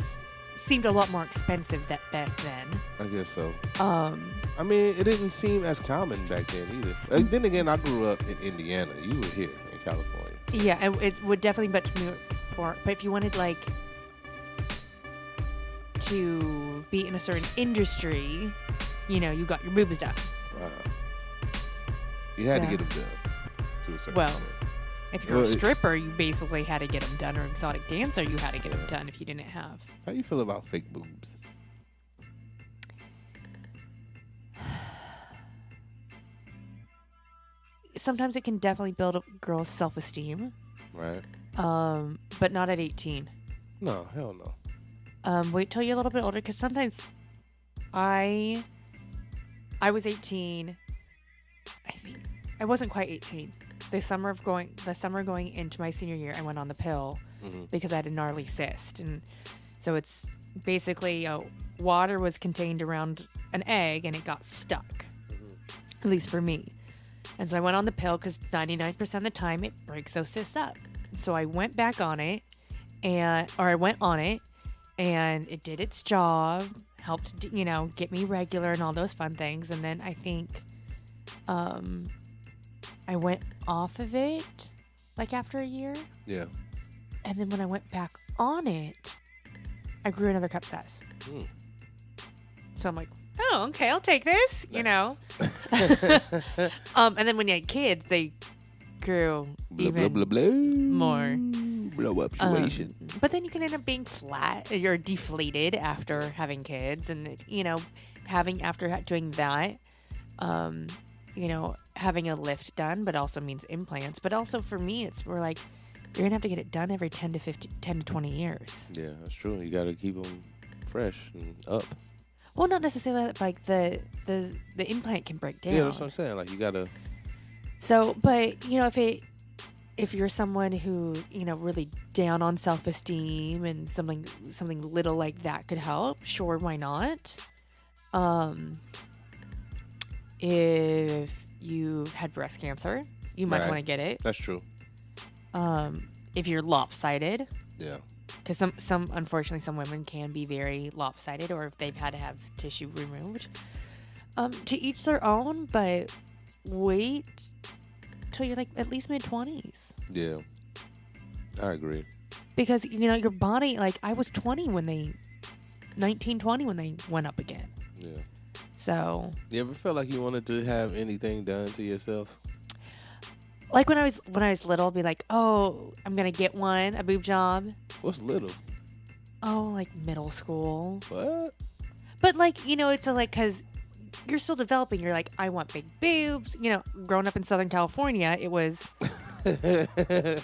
seemed a lot more expensive back then. I guess so. Um, I mean, it didn't seem as common back then either. Then again, I grew up in Indiana. You were here in California. yeah, it would definitely be more. But if you wanted like to be in a certain industry, you got your boobs done. You had to So- get them done to a certain Well, extent. if you're a stripper, you basically had to get them done, or exotic dancer, you had to get them done if you didn't have. How you feel about fake boobs? Sometimes it can definitely build a girl's self-esteem, Right? but not at 18. No, hell no. Wait till you're a little bit older, because sometimes I was 18. I think I wasn't quite 18. The summer going into my senior year, I went on the pill because I had a gnarly cyst, and so it's basically water was contained around an egg and it got stuck, at least for me. And so I went on the pill because 99% of the time it breaks those cysts up. So I went back on it, and it did its job, helped get me regular and all those fun things. And then I think I went off of it like after a year. Yeah. And then when I went back on it, I grew another cup size. So I'm like, oh, okay, I'll take this, And then when you had kids, they grew Blah, even blah, blah, blah. more. Blow up situation. But then you can end up being flat. You're deflated after having kids, and after doing that, having a lift done, but also means implants. But also for me, we're like, you're gonna have to get it done every 10 to 20 years. Yeah, that's true. You got to keep them fresh and up. Well, not necessarily that, like the implant can break down. Yeah, that's what I'm saying. Like, you got to... So, but if you're someone who really down on self-esteem and something little like that could help, sure, why not? If you've had breast cancer, you might Right. want to get it. That's true. If you're lopsided, Yeah. because unfortunately some women can be very lopsided, or if they've had to have tissue removed. To each their own, but wait till you're like at least mid-20s, Yeah. I agree. because your body, like I was 20 when they 19, 20 when they went up again. Yeah. So You ever felt like you wanted to have anything done to yourself? like when I was little, I'd be like, oh, I'm gonna get a boob job. What's little? Oh, like middle school. What? But like, it's like, because you're still developing. You're like, I want big boobs. Growing up in Southern California, it was,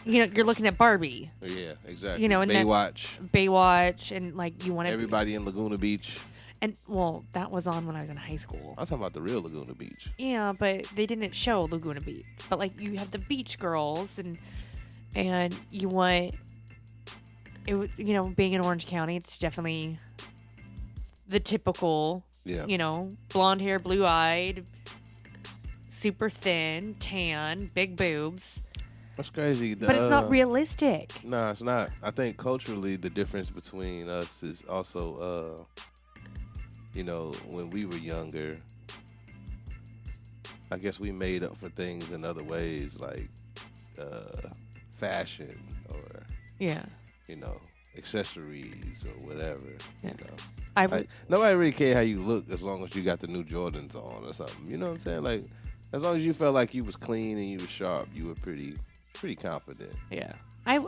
you're looking at Barbie, Yeah, exactly. and then- Baywatch, and like you want to. Everybody in Laguna Beach. And well, that was on when I was in high school. I'm talking about the real Laguna Beach. Yeah, but they didn't show Laguna Beach. But like you have the beach girls, and you want it. Being in Orange County, it's definitely the typical. Yeah. Blonde hair, blue eyed, super thin, tan, big boobs. That's crazy. But it's not realistic. No, it's not. I think culturally, the difference between us is also, when we were younger, I guess we made up for things in other ways, like fashion or, Yeah. accessories or whatever. Yeah. Like, nobody really care how you look as long as you got the new Jordans on or something. You know what I'm saying? Like, as long as you felt like you was clean and you was sharp, you were pretty confident. Yeah. I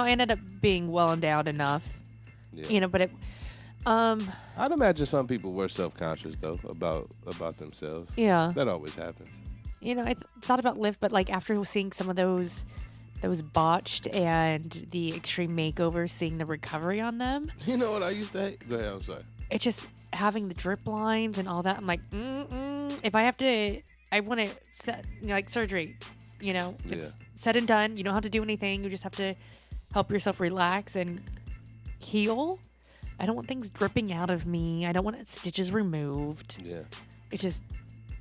ended up being well endowed enough. Yeah. But it. I'd imagine some people were self-conscious though about themselves. Yeah. That always happens. I thought about lift, but like after seeing some of those botched and the extreme makeovers, seeing the recovery on them, You know what I used to hate? Go ahead, I'm sorry. it's just having the drip lines and all that. I'm like, if I want to set, like surgery, it's said and done. You don't have to do anything. You just have to help yourself relax and heal. I don't want things dripping out of me. I don't want stitches removed. Yeah. It just,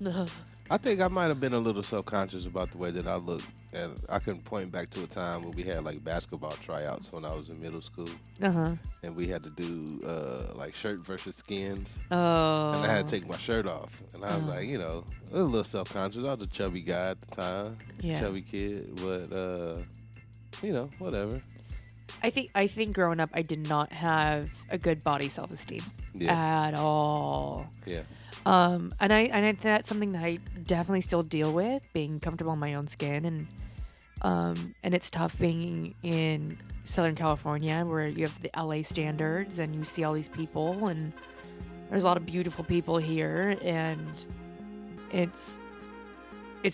ugh. I think I might have been a little self-conscious about the way that I looked. And I can point back to a time where we had like basketball tryouts when I was in middle school. Uh-huh. And we had to do like shirt versus skins. Oh. And I had to take my shirt off. And I was like, a little self-conscious. I was a chubby guy at the time. Yeah. Chubby kid. But, whatever. I think growing up, I did not have a good body self-esteem. at all. Yeah. And I that's something that I definitely still deal with, being comfortable in my own skin, and it's tough being in Southern California where you have the LA standards and you see all these people, and there's a lot of beautiful people here, and it's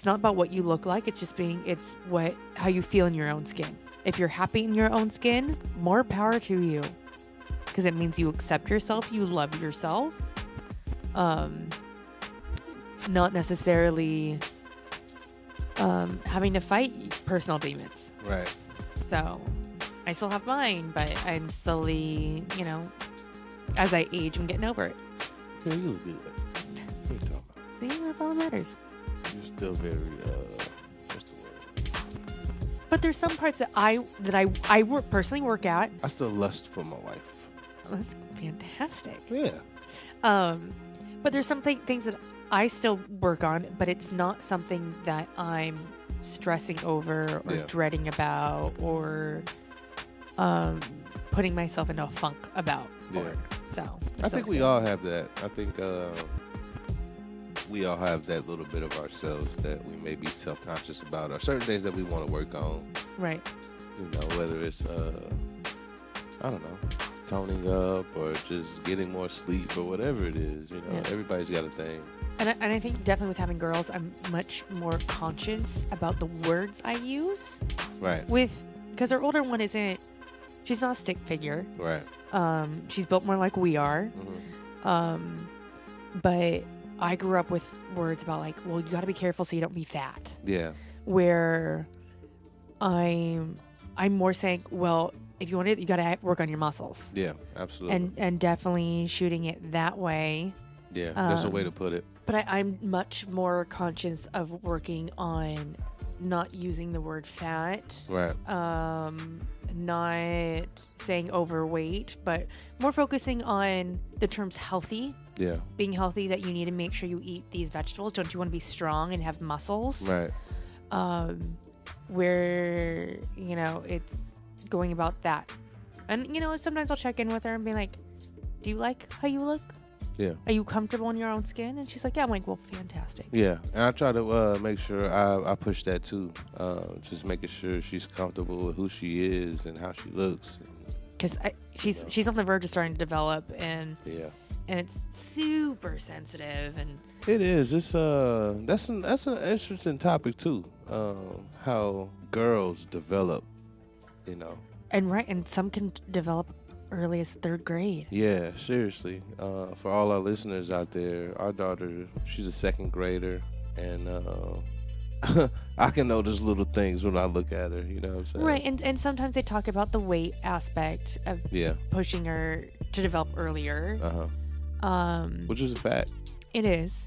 not about what you look like, it's how you feel in your own skin. If you're happy in your own skin, more power to you, because it means you accept yourself, you love yourself. Not necessarily having to fight personal demons. Right. So I still have mine, but I'm slowly, as I age, I'm getting over it. Yeah, you look good. What are you talking about? See, that's all that matters. You're still very, what's the word? But there's some parts that I personally work at. I still lust for my wife. Oh, that's fantastic. Yeah. But there's some things that I still work on, but it's not something that I'm stressing over or dreading about or putting myself into a funk about. Yeah. So I think we all have that. I think we all have that little bit of ourselves that we may be self-conscious about, or certain things that we want to work on. Right. Whether it's I don't know, toning up or just getting more sleep or whatever it is. Everybody's got a thing. And I think definitely with having girls, I'm much more conscious about the words I use. Right. Because our older one she's not a stick figure. Right. She's built more like we are. Mm-hmm. But I grew up with words about you got to be careful so you don't be fat. Yeah. Where I'm more saying, well, if you want it, you got to work on your muscles. Yeah, absolutely. And definitely shooting it that way. Yeah, that's a way to put it. But I'm much more conscious of working on not using the word fat. Right. Not saying overweight, but more focusing on the terms healthy. Yeah. Being healthy, that you need to make sure you eat these vegetables. Don't you want to be strong and have muscles? Right. Where, it's going about that. And, sometimes I'll check in with her and be like, do you like how you look? Yeah. Are you comfortable in your own skin? And she's like, yeah. I'm like, well, fantastic. Yeah. And I try to make sure I push that too. Just making sure she's comfortable with who she is and how she looks. Because she's on the verge of starting to develop, and it's super sensitive, and it is. It's that's an interesting topic too. How girls develop, and some can develop early as 3rd grade. Yeah, seriously. For all our listeners out there, our daughter, she's a 2nd grader, and I can notice little things when I look at her. You know what I'm saying? Right, and sometimes they talk about the weight aspect of pushing her to develop earlier. Which is a fact. It is.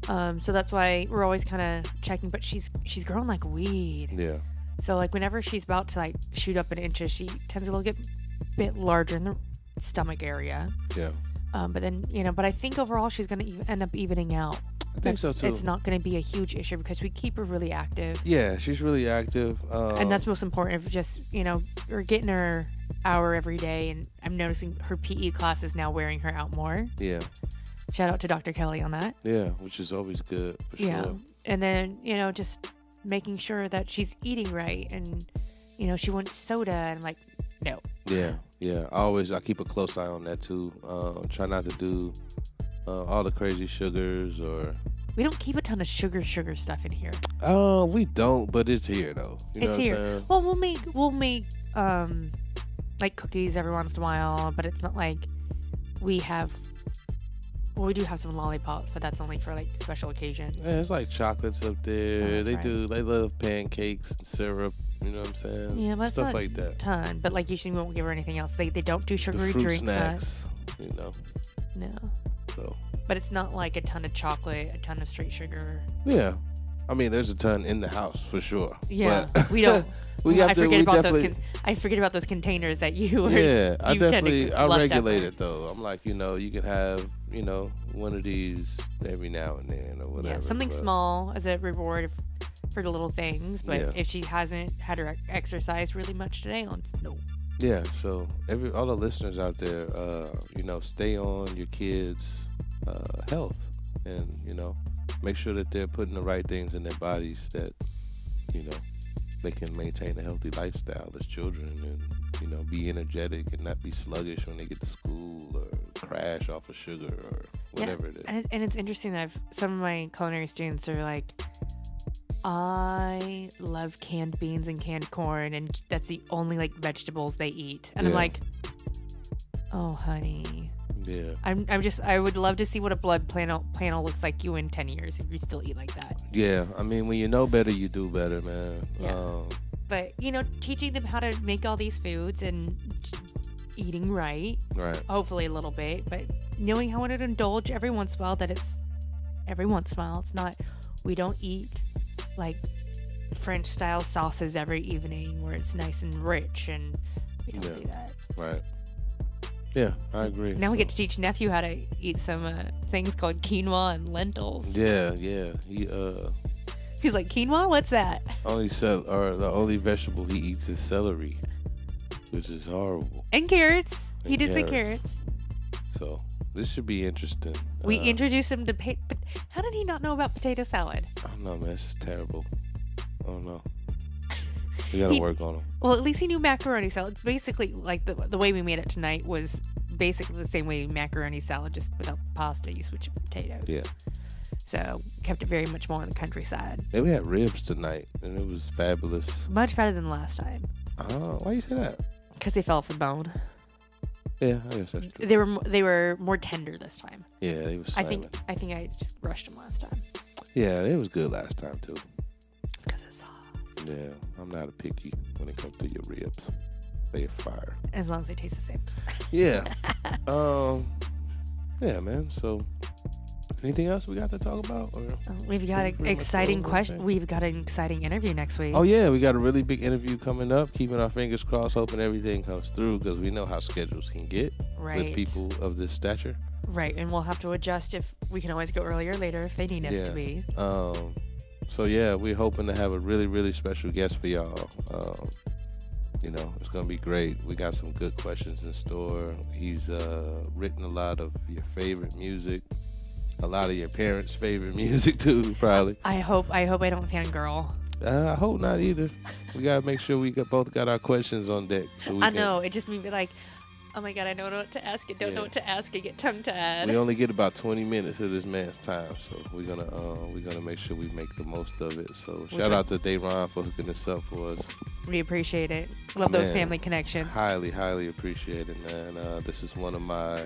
So that's why we're always kind of checking. But she's growing like weed. Yeah. So whenever she's about to shoot up in inches, she tends to get a bit larger in the stomach area. Yeah. But then but I think overall she's gonna end up evening out. I think so too. It's not going to be a huge issue because we keep her really active. Yeah, she's really active. And that's most important. Just, we're getting her hour every day, and I'm noticing her PE class is now wearing her out more. Yeah. Shout out to Dr. Kelly on that. Yeah, which is always good for sure. And then, just making sure that she's eating right, and, she wants soda, and I'm like, no. Yeah. I keep a close eye on that too. Try not to do all the crazy sugars or. We don't keep a ton of sugar stuff in here. We don't, but it's here though. It's here. Well, we'll make cookies every once in a while, but it's not like we have. Well, we do have some lollipops, but that's only for special occasions. Yeah, it's like chocolates up there. They right. do. They love pancakes and syrup. You know what I'm saying? Yeah, but stuff not like that. A ton, but usually we won't give her anything else. They don't do sugary the fruit drinks. Snacks. No. So. But it's not like a ton of chocolate, a ton of straight sugar. Yeah. I mean, there's a ton in the house for sure. Yeah. But we don't. I forget about those containers that you. Yeah, I I regulate it though. I'm like, you can have, one of these every now and then or whatever. Yeah, something small as a reward for the little things. But if she hasn't had her exercise really much today, no. Yeah, so all the listeners out there, stay on your kids' health, and make sure that they're putting the right things in their bodies that they can maintain a healthy lifestyle as children, and be energetic and not be sluggish when they get to school or crash off of sugar or whatever it is. And it's interesting that some of my culinary students are like, I love canned beans and canned corn, and that's the only like vegetables they eat. And I'm like, oh honey. Yeah. I would love to see what a blood panel looks like you in 10 years if you still eat like that. Yeah, I mean, when you know better, you do better, man. Yeah. But teaching them how to make all these foods and eating right. Right. Hopefully a little bit, but knowing how to indulge every once in a while, that it's every once in a while. It's not, we don't eat like French style sauces every evening where it's nice and rich, and we don't do that. Right. Yeah, I agree. Now we get to teach nephew how to eat some things called quinoa and lentils. Yeah. He's like, quinoa? What's that? The only vegetable he eats is celery, which is horrible. And carrots. And He did say carrots. So this should be interesting. We introduced him to but how did he not know about potato salad? I don't know, man. It's just terrible. I don't know. We gotta work on him. Well, at least he knew macaroni salad. It's basically like the way we made it tonight was basically the same way macaroni salad, just without pasta. You switch it to potatoes. Yeah. So kept it very much more on the countryside. Yeah, we had ribs tonight, and it was fabulous. Much better than last time. Why you say that? Because they fell off the bone. Yeah, I guess that's true. They were more tender this time. Yeah, they were I slamming. think I just rushed them last time. Yeah, it was good last time too. Because it's sauce. Yeah, I'm not a picky when it comes to your ribs. They fire. As long as they taste the same. Yeah. Yeah, man. So, anything else we got to talk about? Or We've got an exciting question. We've got an exciting interview next week. Oh yeah, we got a really big interview coming up. Keeping our fingers crossed, hoping everything comes through, because we know how schedules can get with people of this stature. Right, and we'll have to adjust if we can always go earlier or later if they need us to be. So yeah, we're hoping to have a really, really special guest for y'all. It's gonna be great. We got some good questions in store. He's written a lot of your favorite music, a lot of your parents' favorite music too, probably. I hope I don't fangirl. I hope not either. We gotta make sure we both got our questions on deck. So I know it just made me like, oh my god, I don't know what to ask. I don't know what to ask. I get tongue-tied. We only get about 20 minutes of this man's time, so we're gonna make sure we make the most of it. So shout out to Dayron for hooking this up for us. We appreciate it. Love those family connections. Highly, highly appreciate it, man. This is one of my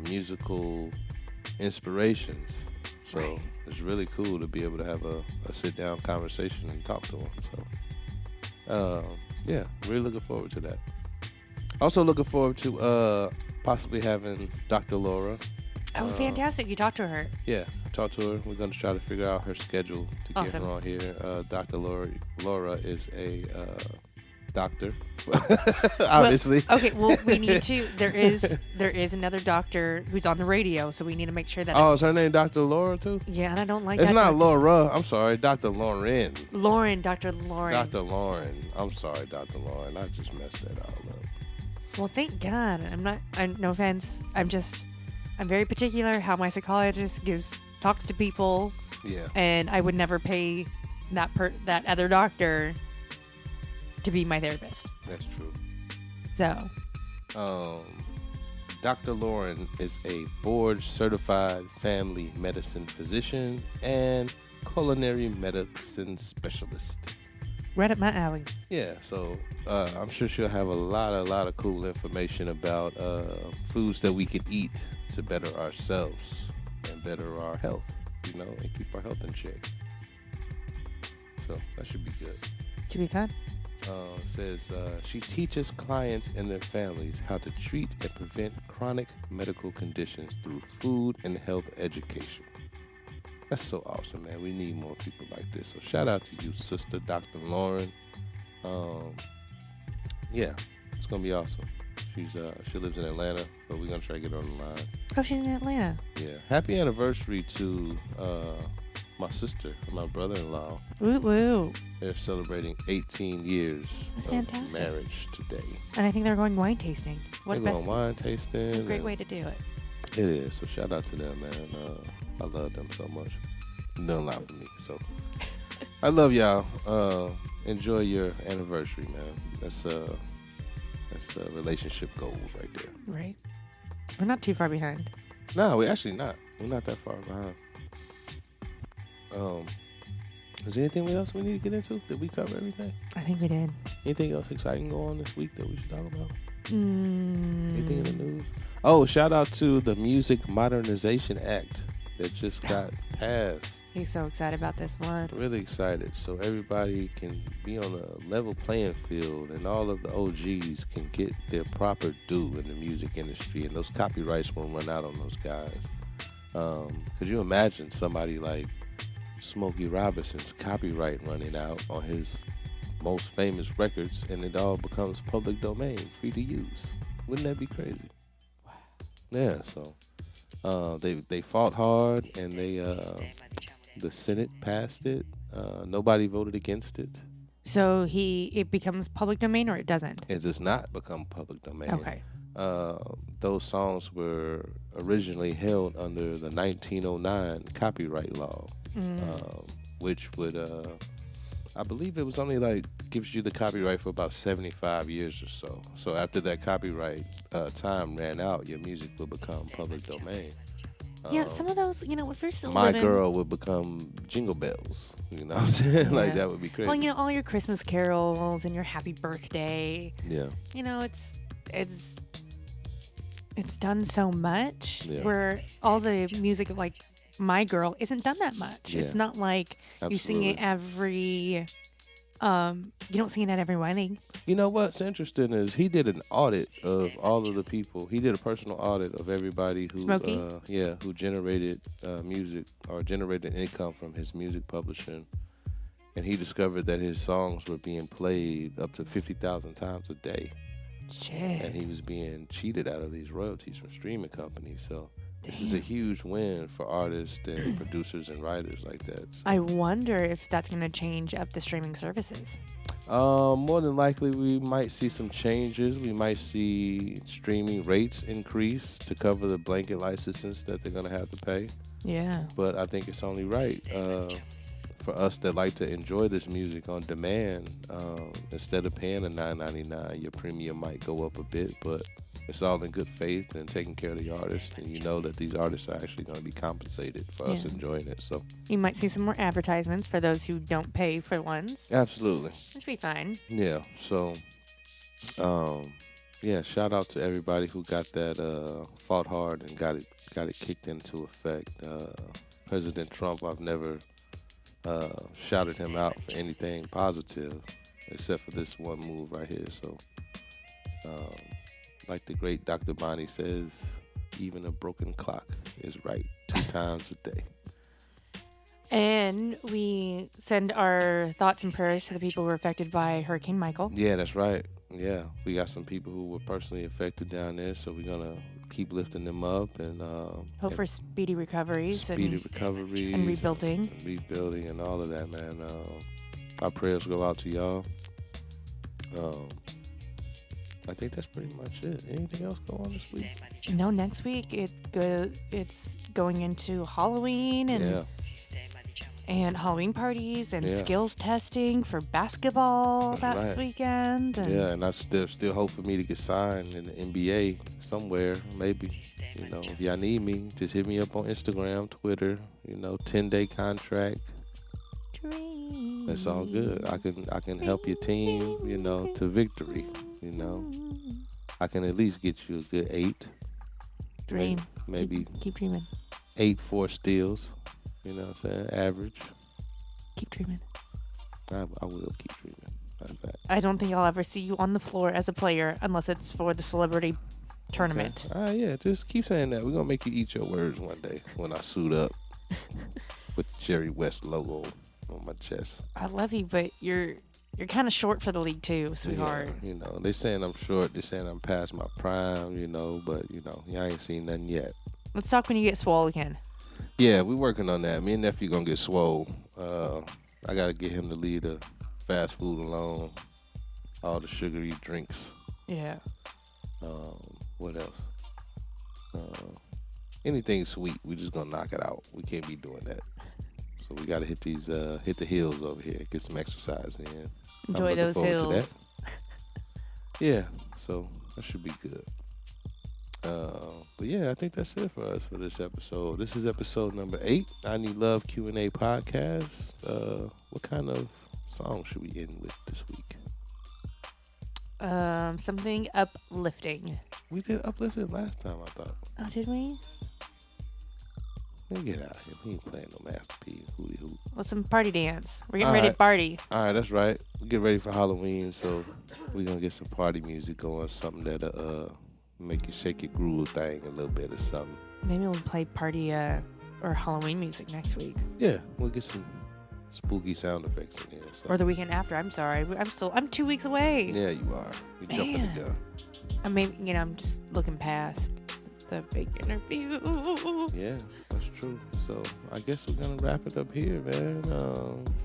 musical inspirations, so it's really cool to be able to have a sit-down conversation and talk to him. So, yeah, really looking forward to that. Also looking forward to possibly having Dr. Laura. Oh, fantastic. You talked to her. Yeah, talked to her. We're going to try to figure out her schedule to get her on here. Dr. Laura is a doctor, obviously. Well, we need to. There is another doctor who's on the radio, so we need to make sure that. Oh, is her name Dr. Laura too? Yeah, and I don't like. It's not Laura. I'm sorry, Dr. Lauren. Dr. Lauren. Dr. Lauren. I'm sorry, Dr. Lauren. I just messed that all up. Well, thank God. No offense. I'm very particular how my psychologist talks to people. Yeah. And I would never pay that other doctor to be my therapist. That's true. So. Dr. Lauren is a board-certified family medicine physician and culinary medicine specialist. Right up my alley. Yeah, so I'm sure she'll have a lot of cool information about foods that we could eat to better ourselves and better our health, and keep our health in check. So that should be good. Should be fun. It says she teaches clients and their families how to treat and prevent chronic medical conditions through food and health education. That's so awesome, man. We need more people like this. So shout out to you, sister, Dr. Lauren. Yeah, it's gonna be awesome. She lives in Atlanta, but we're gonna try to get her on the line. Oh, she's in Atlanta. Yeah. Happy anniversary to my sister and my brother-in-law. Woo woo. They're celebrating 18 years That's of fantastic. marriage today. And I think they're going wine tasting. What They're best? going wine tasting. A great and way to do it. It is. So shout out to them, man. I love them so much. They've done a lot for me. So I love y'all. Enjoy your anniversary, man. That's relationship goals right there. Right. We're not too far behind. No, we're actually not. We're not that far behind. Is there anything else we need to get into? Did we cover everything? I think we did. Anything else exciting going on this week that we should talk about? Mm. Anything in the news? Oh, shout out to the Music Modernization Act that just got passed. He's so excited about this one. Really excited. So everybody can be on a level playing field and all of the OGs can get their proper due in the music industry, and those copyrights won't run out on those guys. Could you imagine somebody like Smokey Robinson's copyright running out on his most famous records and it all becomes public domain, free to use? Wouldn't that be crazy? Wow. Yeah, so they fought hard and the Senate passed it. Nobody voted against it. So it becomes public domain or it doesn't? It does not become public domain. Okay. Those songs were originally held under the 1909 copyright law, which would, I believe it was only like gives you the copyright for about 75 years or so. So after that copyright time ran out, your music will become public domain. Yeah, some of those, if you're still My living... Girl would become Jingle Bells. You know what I'm saying? Yeah. Like, that would be crazy. Well, all your Christmas carols and your happy birthday. Yeah. It's done so much where all the music like My Girl isn't done that much. Yeah. It's not like you sing it every... you don't sing it at every wedding. You know what's interesting is he did an audit of all of the people. He did a personal audit of everybody who, who generated music or generated income from his music publishing, and he discovered that his songs were being played up to 50,000 times a day. Shit. And he was being cheated out of these royalties from streaming companies. So this is a huge win for artists and producers and writers like that. So. I wonder if that's going to change up the streaming services. More than likely, we might see some changes. We might see streaming rates increase to cover the blanket licenses that they're going to have to pay. Yeah. But I think it's only right for us that like to enjoy this music on demand. Instead of paying $9.99, your premium might go up a bit, but it's all in good faith and taking care of the artist, and you know that these artists are actually going to be compensated for us enjoying it. So you might see some more advertisements for those who don't pay for ones. Absolutely. Which would be fine. Yeah. So, shout out to everybody who got that fought hard and got it kicked into effect. President Trump, I've never shouted him out for anything positive except for this one move right here. So, like the great Dr. Bonnie says, even a broken clock is right 2 times a day. And we send our thoughts and prayers to the people who were affected by Hurricane Michael. Yeah, that's right. Yeah, we got some people who were personally affected down there, so we're going to keep lifting them up and hope for speedy recoveries. And rebuilding. And rebuilding and all of that, man. Our prayers go out to y'all. I think that's pretty much it. Anything else go on this week? No, next week it's going into Halloween and Halloween parties and skills testing for basketball this weekend. And there's still hope for me to get signed in the NBA somewhere, maybe. If y'all need me, just hit me up on Instagram, Twitter. 10-day contract. It's all good. I can help your team, to victory. I can at least get you a good 8. Dream. Maybe keep dreaming. 8 4 steals. You know what I'm saying? Average. Keep dreaming. I will keep dreaming. I don't think I'll ever see you on the floor as a player unless it's for the celebrity tournament. Okay. Just keep saying that. We're going to make you eat your words one day when I suit up with the Jerry West logo on my chest. I love you, but you're kind of short for the league too, sweetheart. Yeah, they saying I'm short. They saying I'm past my prime, but y'all ain't seen nothing yet. Let's talk when you get swole again. Yeah, we working on that. Me and nephew gonna get swole. I gotta get him to leave the fast food alone. All the sugary drinks. Yeah. What else? Anything sweet, we just gonna knock it out. We can't be doing that. So we gotta hit the hills over here, get some exercise in. Enjoy those hills. Yeah, so that should be good. But yeah, I think that's it for us for this episode. This is episode number 8, iKneadLove Q&A podcast. What kind of song should we end with this week? Something uplifting. We did uplifting last time, I thought. Oh, did we? Man, get out of here. We ain't playing no Master P and Hootie Hoot. Let's some party dance. We're getting ready to party. All right, that's right. We get ready for Halloween, so we're gonna get some party music going, something that'll make you shake your groove thing a little bit or something. Maybe we'll play party or Halloween music next week. Yeah, we'll get some spooky sound effects in here. Or the weekend after. I'm sorry. I'm 2 weeks away. Yeah, you are. You're jumping the gun. I'm just looking past the big interview. Yeah, that's true. So I guess we're gonna wrap it up here, man.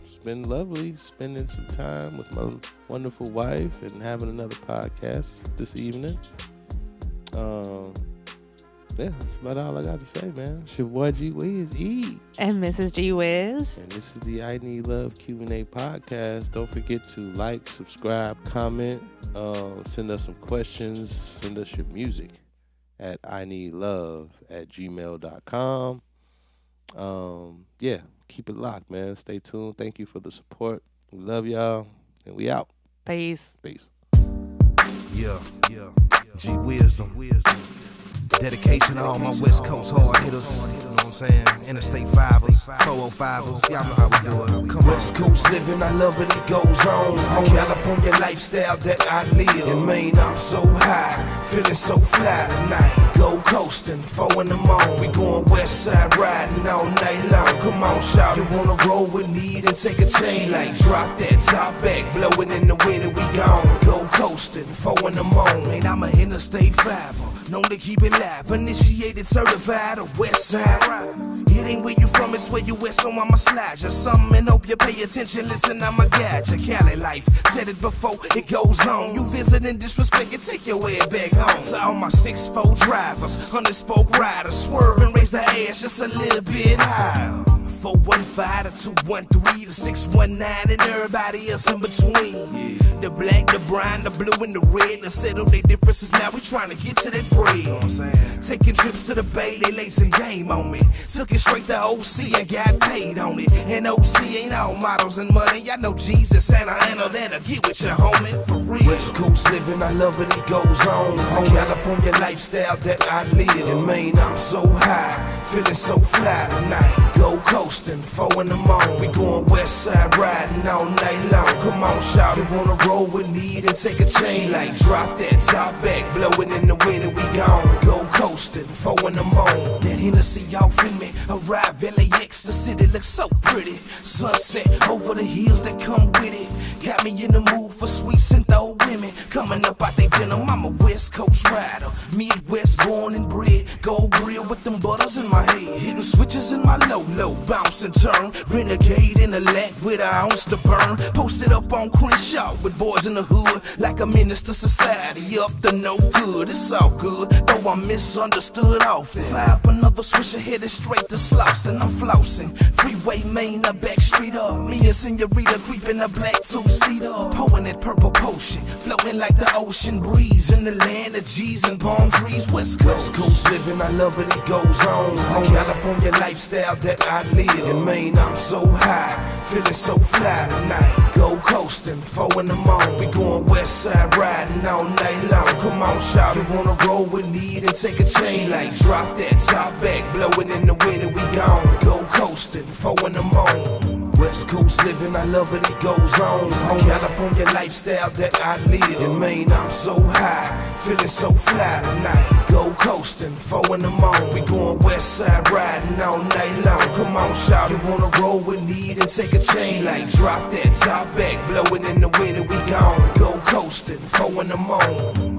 It's been lovely spending some time with my wonderful wife and having another podcast this evening. Yeah, that's about all I got to say, man. It's your boy G-Wiz, and Mrs. G-Wiz. And this is the iKneadLove Q&A podcast. Don't forget to like, subscribe, comment, send us some questions, send us your music at iKneadLove@gmail.com. Yeah, keep it locked, man. Stay tuned. Thank you for the support. We love y'all, and we out. Peace. Yeah. G-Wisdom. Dedication to all my West Coast hard hitters. You know what I'm saying? Interstate 5ers, 405ers. Y'all know how we do it. Come West Coast living, I love it, it goes on. It's the California lifestyle that I live. In Maine, I'm so high, feeling so fly tonight. Go coasting, 4 in the morning. We going west side riding all night long. Come on, shout, you wanna roll with me and take a chain like drop that top back, blowing in the wind and we gone. Go coasting, 4 in the morning. I'm a Interstate 5er, known to keep it live. Initiated, certified, a west side. It ain't where you from, it's where you at, so I'ma slide you something and hope you pay attention. Listen, I'ma guide you. Cali life, said it before, it goes on. You visit and disrespect it, take your way back home. To all my 6'4" drivers, 100-spoke riders, swerve and raise the ass just a little bit higher. 415 to 213 to 619 and everybody else in between. The black, the brown, the blue, and the red. To settle their differences, now we trying to get to that bread. You know what I'm saying? Taking trips to the Bay, they lay some game on me. Took it straight to OC and got paid on it. And OC ain't all models and money. Y'all know Jesus, Santa Ana, that'll get with your homie for real. West Coast living, I love it, it goes on. It's the California lifestyle that I live. In Maine, I'm so high, feeling so fly tonight. Go coasting, 4 in the morning. We going west side riding all night long. Come on, shout, you wanna roll with me and take a chain like drop that top back, blowing in the wind and we gone. Go coasting, 4 in the morning. That Hennessy off in me, arrive LAX, the city looks so pretty. Sunset over the hills that come with it. Got me in the mood for sweets and throw women. Coming up out they denim, I'm a West Coast rider. Midwest born and bred, gold grill with them butters in my head. Hitting switches in my low, bounce and turn. Renegade in the lack with an ounce to burn. Posted up on Crenshaw with boys in the hood, like a menace to society, up to no good. It's all good, though I'm misunderstood often. Fire up another swisher, headed straight to Slauson. I'm flossing, freeway Main, a back street up. Me and Senorita creeping a black two-seater, pouring that purple potion, floating like the ocean breeze in the land of G's and palm trees. West Coast living, I love it, it goes on. It's the California lifestyle that I live. In Maine, I'm so high, feeling so fly tonight. Go coasting, 4 in the morning. We going west side riding all night long. Come on, shout, you wanna roll with me and take a chain like drop that top back, blowing in the wind and we gone. Go coasting, 4 in the morning. West Coast living, I love it, it goes on. It's the California lifestyle that I live. In Maine, I'm so high, feeling so fly tonight. Go coasting, 4 in the morning. We going west side riding all night long. Come on, shout, you wanna roll with me and take a chain like drop that top back, blowing in the wind and we gone. Go coasting, 4 in the morning.